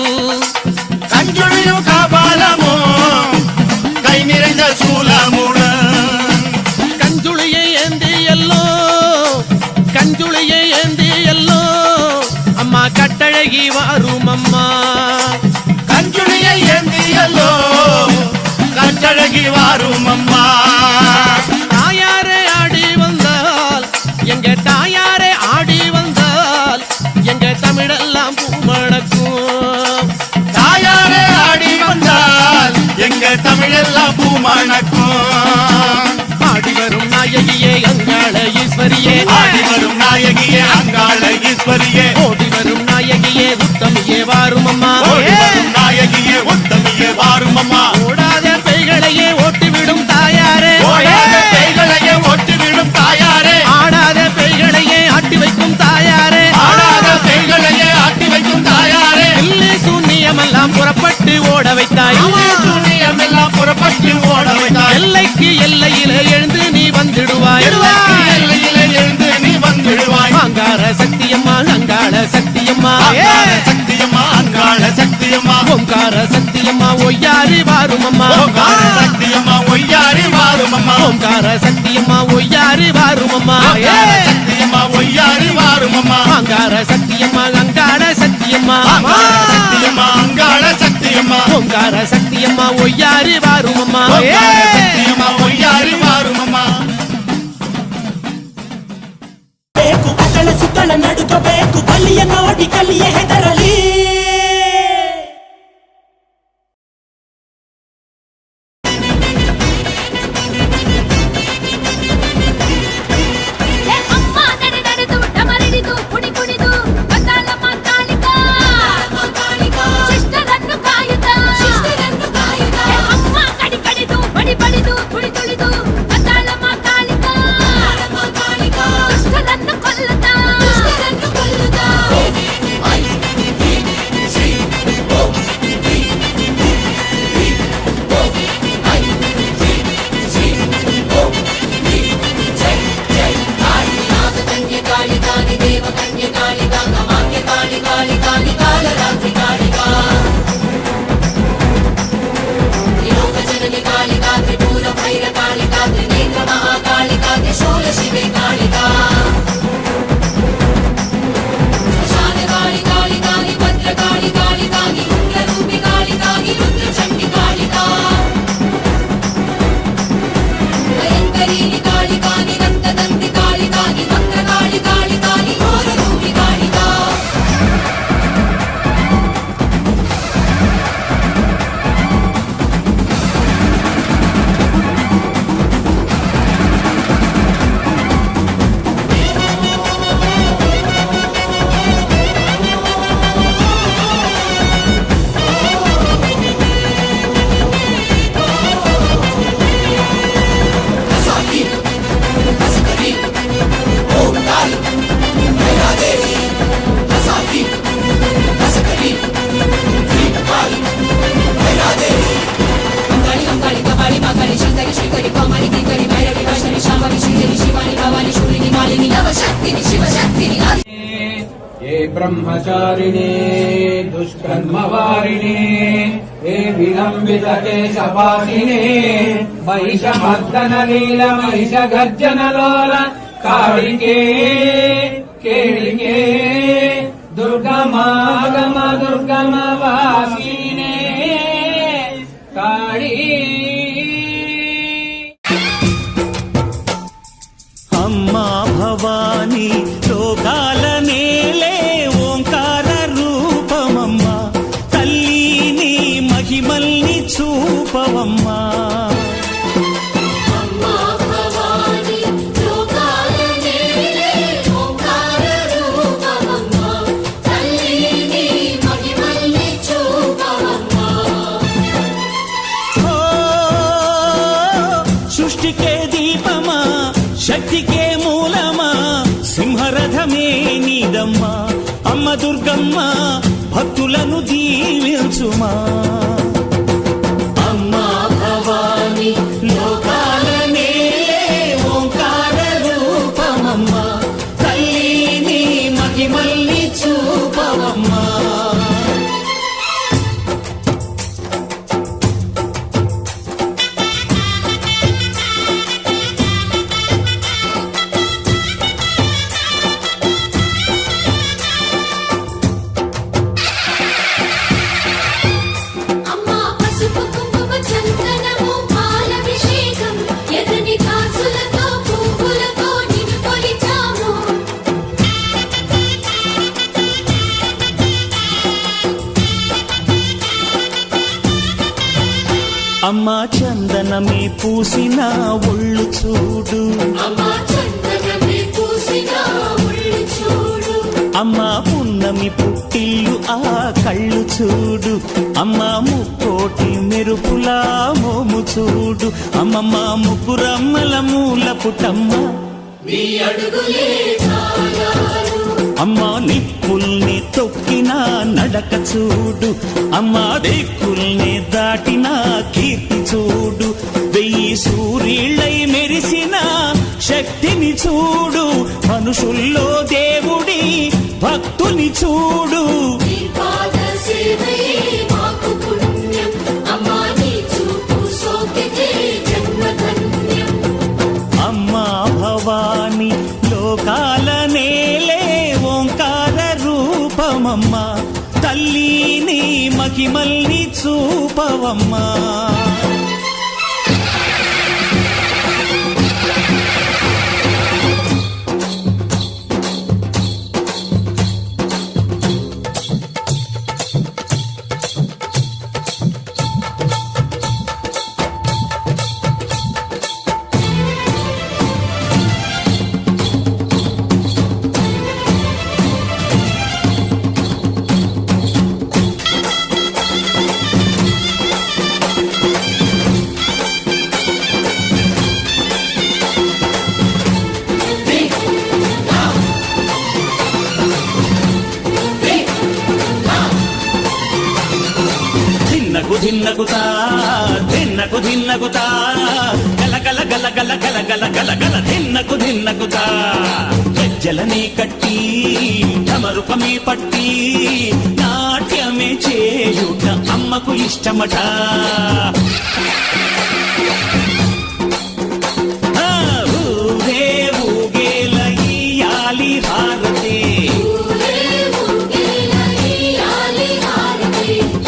கஞ்சுளியும் காபாலமும் கை நிறைந்த சூலமுடன் கஞ்சுளியை ஏந்தி எல்லோ அம்மா கட்டழகி வாரும் அம்மா கஞ்சுளியை ஏந்தியல்லோ கட்டழகி வாரும் அம்மா தாயாரே ஆடி வந்தால் எங்க தாயாரே ஆடி வந்தால் எங்க தமிழெல்லாம் பூமணக்கும் தாயாரே ஆடி வந்தால் எங்க தமிழெல்லாம் பூமணக்கும் ஆடி வரும் நாயகியே அங்காள ஈஸ்வரியே ஆடி வரும் நாயகி ஈஸ்வரியே ஓடி வரும் நாயகியே உத்தமியே வாரும் அம்மா ஓடி வரும் நாயகியே உத்தமியே வாரும் அம்மா ஓடாத பெய்களையே ஓட்டிவிடும் தாயாரே ஓடாத பேய்களையே ஓட்டிவிடும் தாயாரே ஆடாத பெய்களையே ஆட்டி வைக்கும் தாயாரே ஆடாத பேய்களையே ஆட்டி வைக்கும் தாயாரே இல்லை சூன்யமெல்லாம் புறப்பட்டு ஓட வைத்தாய் சூனியமெல்லாம் புறப்பட்டு ஓட வைத்தாய் எல்லைக்கு எல்லையிலே எழுந்து நீ வந்துடுவாய் எல்லைக்கு எல்லையிலே எழுந்து நீ வந்துடுவாய் அங்கார சக்தியம்மா அங்காள சக்தியம்மா அங்காள சக்தியம்மா அங்காள சக்தியம்மா ஓங்கார சக்தியம்மா ஒய்யாரி வாரும் அம்மா ஓங்கார சக்தியம்மா ஒய்யாரி வாரும் அம்மா ஓங்கார சக்தியம்மா ஒய்யாரி வாரும் அம்மா ஓங்கார சக்தியம்மா ஒய்யாரி வாரும் அம்மா அங்கார சக்தியம்மா அங்காள சக்தியம்மா அங்காள சக்தியம்மா அங்காள சக்தியம்மா ஓங்கார சக்தியம்மா ஒய்யாரி வாரும் அம்மா ஓங்கார சக்தியம்மா ஒய்யாரி வாரும் அம்மா ಬೇಕು ಅತಳ ಸುತ್ತಳ ನಡುಕಬೇಕು ಕಲಿಯ ನೋಡಿ ಕಲಿಯ ಹೆದರಲಿ ಅಮ್ಮ ನಡೆದು ಡಮರಿಡಿದು ಕುಣಿ ಕುಣಿದು ಬಂದಾಳಮ್ಮ ಕಾಳಿಕಾ ಶಿಷ್ಟರನ್ನು ಕಾಯುತ್ತಾ ಅಮ್ಮ ಕಡಿ ಕಡಿದು ಬಡಿ ಬಡಿದು ತುಳಿ ತುಳಿದು ಬಂದಾಳಮ್ಮ ಕಾಳಿಕಾ ದುಷ್ಟರನ್ನು ಕೊಲ್ಲುತ್ತಾ ये ब्रह्मचारिणे दुष्कर्मवारिणे ये विलम्बित केशपासिने महिषमर्दन लील महिष गर्जन लोल कालिके केलिके दुर्गमागम दुर्गम वासिने काली అమ్మా భవానీ లోకాల నేలే ఓంకార రూపమమ్మా తల్లి నీ మహిమల్ని చూపవమ్మా ఓ, సృష్టికే దీపమా శక్తికే మూలమా సింహరథమే నీదమ్మా అమ్మ దుర్గమ్మ భక్తులను దీవించుమా అమ్మా భవాని లోకాల నేలే ఓంకార రూపమమ్మా తల్లి నీ మహిమల్ని చూపవమ్మా అమ్మా చందనమే పూసిన ఒళ్ళు చూడు అమ్మ పున్నమి పుట్టిల్లు ఆ కళ్ళు చూడు, అమ్మ ముక్కోటి మెరుపులా మోము చూడు, అమ్మమ్మ ముగ్గురమ్మల మూల పుట్టమ్మ, అమ్మ నిప్పుల్ని తొక్కిన నడక చూడు, అమ్మ దిక్కుల్ని దాటిన కీర్తి చూడు, 1000 సూర్యుళ్ళై మెరిసిన శక్తిని చూడు, మనుషుల్లో దేవుడి భక్తుని చూడు. అమ్మా భవాని లోకాల నేలే ఓంకార రూపమమ్మ, తల్లిని మహిమల్ని చూపవమ్మా. ధిన్నకుతా ధిన్నకు ధిన్నకుతా గల గల గల గల గల గల గల గల ధిన్నకుతా, గజ్జలనే కట్టి డమరుకమే పట్టి నాట్యమే చేయుట అమ్మకు ఇష్టమట. ఊరే ఊగేల ఇయ్యాలి హారతి,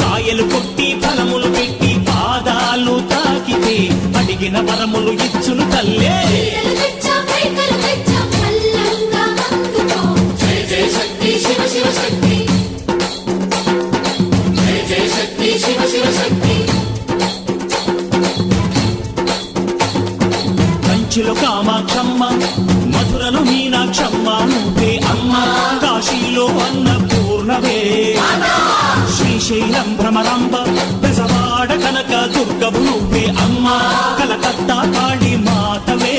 కాయలు కొట్టి ఫలములు పెట్టి పాదాలు తాకితే అడిగిన వరములు ఇచ్చును తల్లే. కంచిలో కామాక్షమ్మ, మధురలో మీనాక్షమ్మ నువ్వే అమ్మ, కాశీలో అన్నపూర్ణవే, శ్రీశైలం భ్రమరాంబ, బెజవాడ కనక దుర్గవు నువ్వే అమ్మ, కలకత్తా కాళీ మాతవే.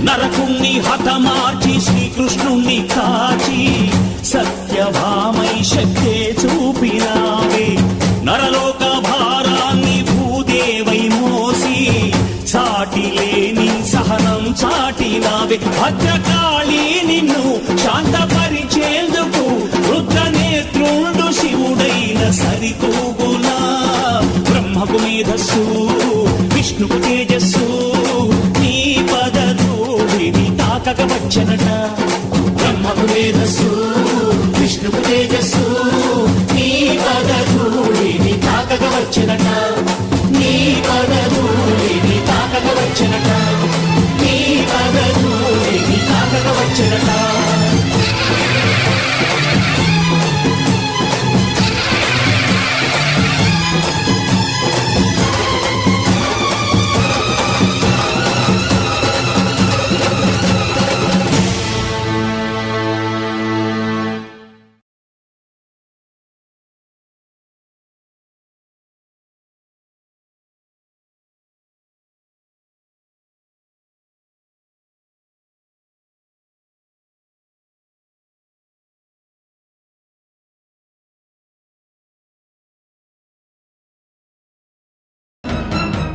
నరకుణ్ణి హతమార్చి శ్రీకృష్ణుణ్ణి కాచి సత్యభామై శక్తే చూపినావే, నరలోక భారాన్ని భూదేవై మోసి సాటి లేని సహనం చాటినావే, భద్రకాళి నిన్ను శాంతపరిచేందుకు రుద్రనేత్రుండు శివుడైన సరితూగునా, బ్రహ్మకు మేధస్సు విష్ణుకు తేజస్సు నీ పదధూళిని తాకక వచ్చనట, బ్రహ్మకు మేధస్సు విష్ణుకు తేజస్సు నీ పదధూళిని తాకక వచ్చనట, నీ పదధూళిని తాకక వచ్చనట, నీ పదధూళిని తాకక వచ్చనట.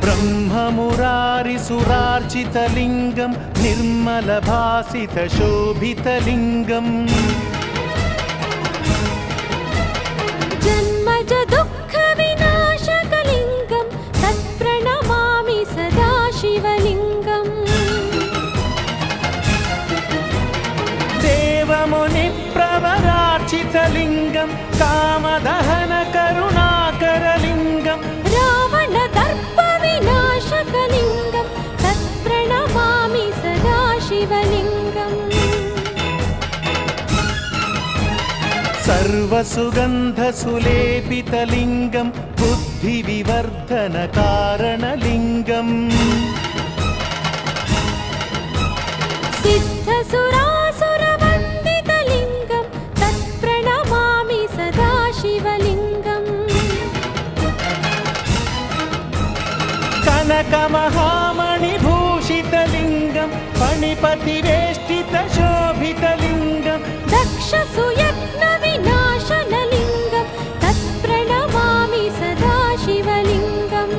ब्रह्ममुरारिसुरार्चितलिङ्गं निर्मलभासितशोभितलिङ्गम् जन्मज दुःखविनाशकलिङ्गं तत्प्रणमामि सदा शिवलिङ्गम् देवमुनिप्रवरार्चितलिङ्गं कामदहनकरुणाकरलिङ्गं रावणदर्पविनाशकलिङ्गं तत्प्रणमामि सदा शिवलिङ्गम् सर्वसुगन्धसुलेपितलिङ्गं बुद्ध बुद्धिविवर्धन कारणलिङ्गम् सिद्धसुरासुरवन्दितलिङ्गं तत्प्रणमामि सदा शिवलिङ्गम् कनकमहामणिभूषितलिङ्गं फणिपतिवेष्टितशोभितलिङ्गं दक्षसुयत्नविनाशनलिङ्गं तत्प्रणमामि सदा शिवलिङ्गम्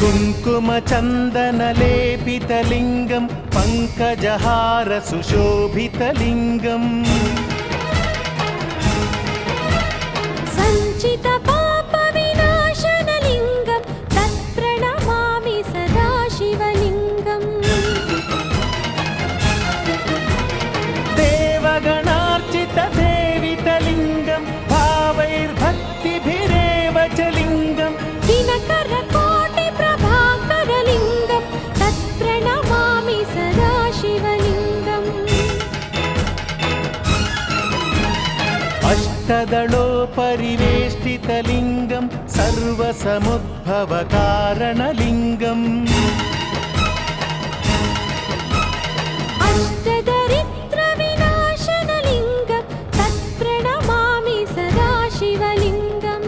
कुङ्कुमचन्दनलेपितलिङ्गं पङ्कजहारसुशोभितलिङ्गम् सञ्चितपापविनाशनलिङ्गं तत्प्रणमामि सदा शिवलिङ्गम् देवगणार्चितसेवितलिङ्गं भावैर्भक्तिभिरेव च लिङ्गं दिनकरकोटिप्रभाकरलिङ्गं तत्प्रणमामि सदा शिवलिङ्गम् अष्टदलोपरिवेष्टितलिङ्गं सर्वसमुद्भवकारणलिङ्गम् अष्टदरिद्रविनाशनलिङ्गं तत्प्रणमामि सदा शिवलिङ्गम्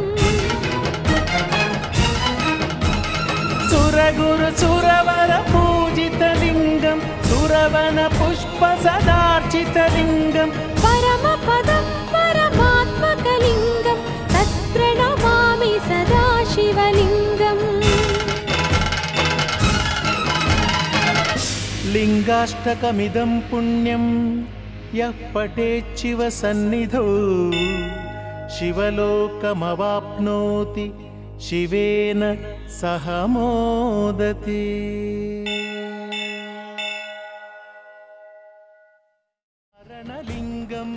सुरगुरुसुरवरपूजितलिङ्गं सुरवनपुष्पसदार्चितलिङ्गं परमपदं परमात्मकलिङ्गं तत्प्रणमामि सदा शिवलिङ्गम् लिङ्गाष्टकमिदं पुण्यं यः पठेच्छिवसन्निधौ शिवलोकमवाप्नोति शिवेन सह मोदते कारणलिङ्गम्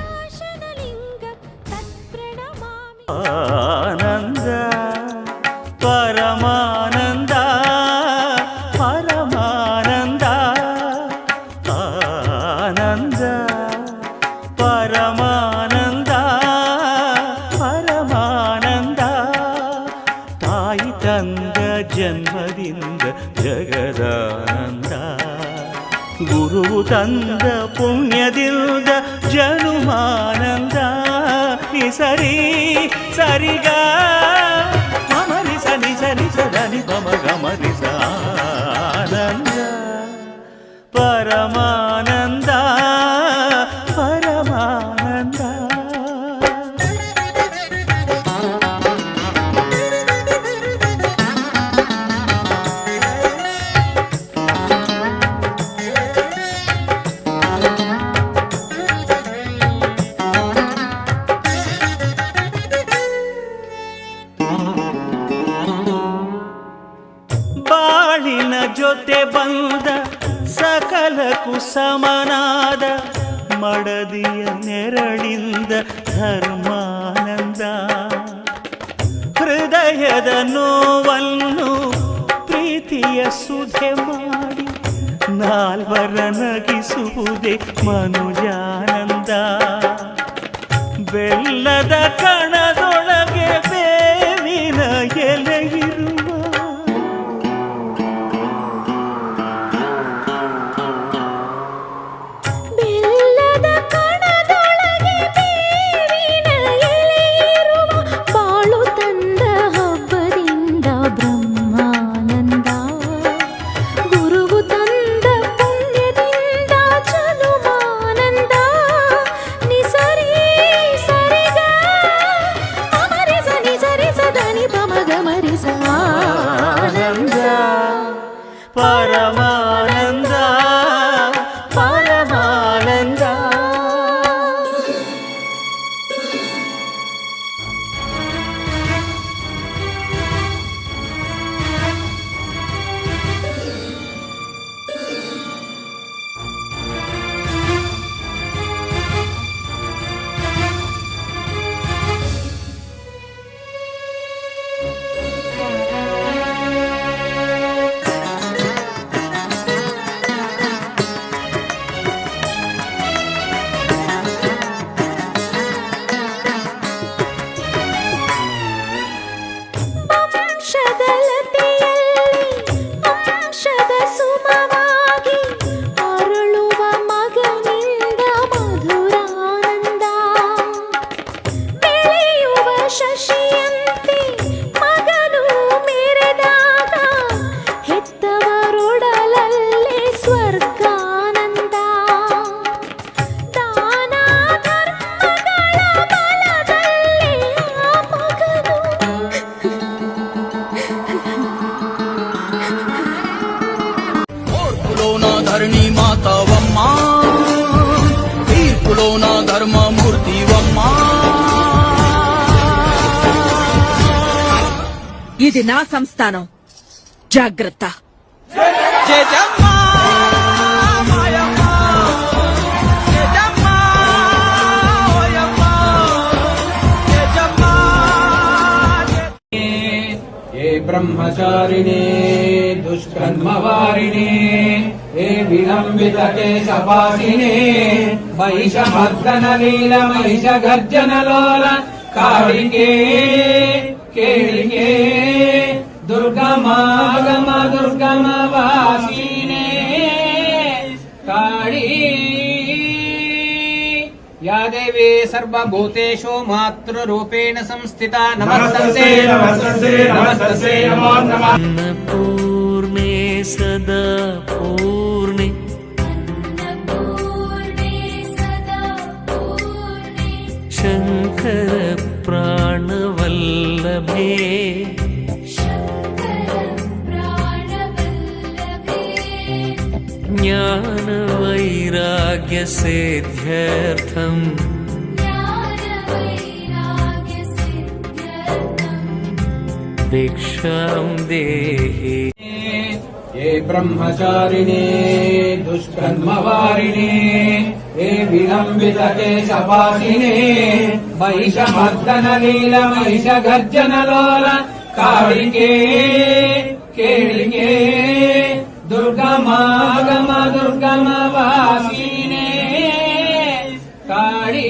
अष्टदरिद्रविनाशनलिङ्गं तत्प्रणमामि आनन्द परमानन्द परमानन्द आनन्द परमानन्द परमानन्द ತಾಯಿ ತಂದ ಜನ್ಮದಿಂದ ಜಗದಾನಂದ ಗುರು ತಂದ ಪುಣ್ಯದಿಂದ ಜನುಮಾನಂದ ಸರಿ ಸರಿಗ ಮಮರಿ ಸನಿ ಸನಿ ಸದನಿ ಪಮ ಗಮರಿ ಆನಂದ ಪರಮಾನಂದ ಪರಮಾನಂದ ಬಾಳಿನ ಜೊತೆ ಬಂದ ಸಕಲಕ್ಕೂ ಸಮನಾದ ಮಡದಿಯ ನೆರಳಿಂದ ಧರ್ಮಾನಂದ ಹೃದಯದ ನೋವನ್ನು ಪ್ರೀತಿಯ ಸುಧೆ ಮಾಡಿ ನಾಲ್ವರ ನಗಿಸುವುದೇ ಮನುಜಾನಂದ ಬೆಲ್ಲದ ಕಣದೊಳಗೆ ಬೇವಿನ ಎಲೆಯಿರುವ ಬೆಲ್ಲದ ಕಣದೊಳಗೆ ಬೇವಿನ ಎಲೆಯಿರುವ ಬಾಳು ತಂದ ಹಬ್ಬದಿಂದ ಬ್ರಹ್ಮಾನಂದ ಗುರುವು ತಂದ ಪುಣ್ಯದಿಂದ ಜನುಮಾನಂದ ನಿಸರಿ ಸರಿಗ ఇది నా సంస్థానం, జాగ్రత్త. ब्रह्मचारिणे दुष्कर्मवारिणे हे विलम्बित केशपासिने महिषमर्दनलील महिषगर्जनलोल कालिके केलिके दुर्गमागम दुर्गमवासिने काली या देवी सर्वभूतेषु मातृरूपेण संस्थिता नमस्तस्यै नमस्तस्यै नमस्तस्यै नमो नमः. अन्नपूर्णे सदा पूर्णे शङ्कर प्राणवल्लभे ज्ञानवैराग्यसिद्ध्यर्थम् भिक्षां देहि. हे ब्रह्मचारिणे दुष्कर्मवारिणे हे विलम्बित केशपासिने महिषमर्दनलील महिषगर्जनलोल कालिके केलिके दुर्गमागम दुर्गमवासिने काली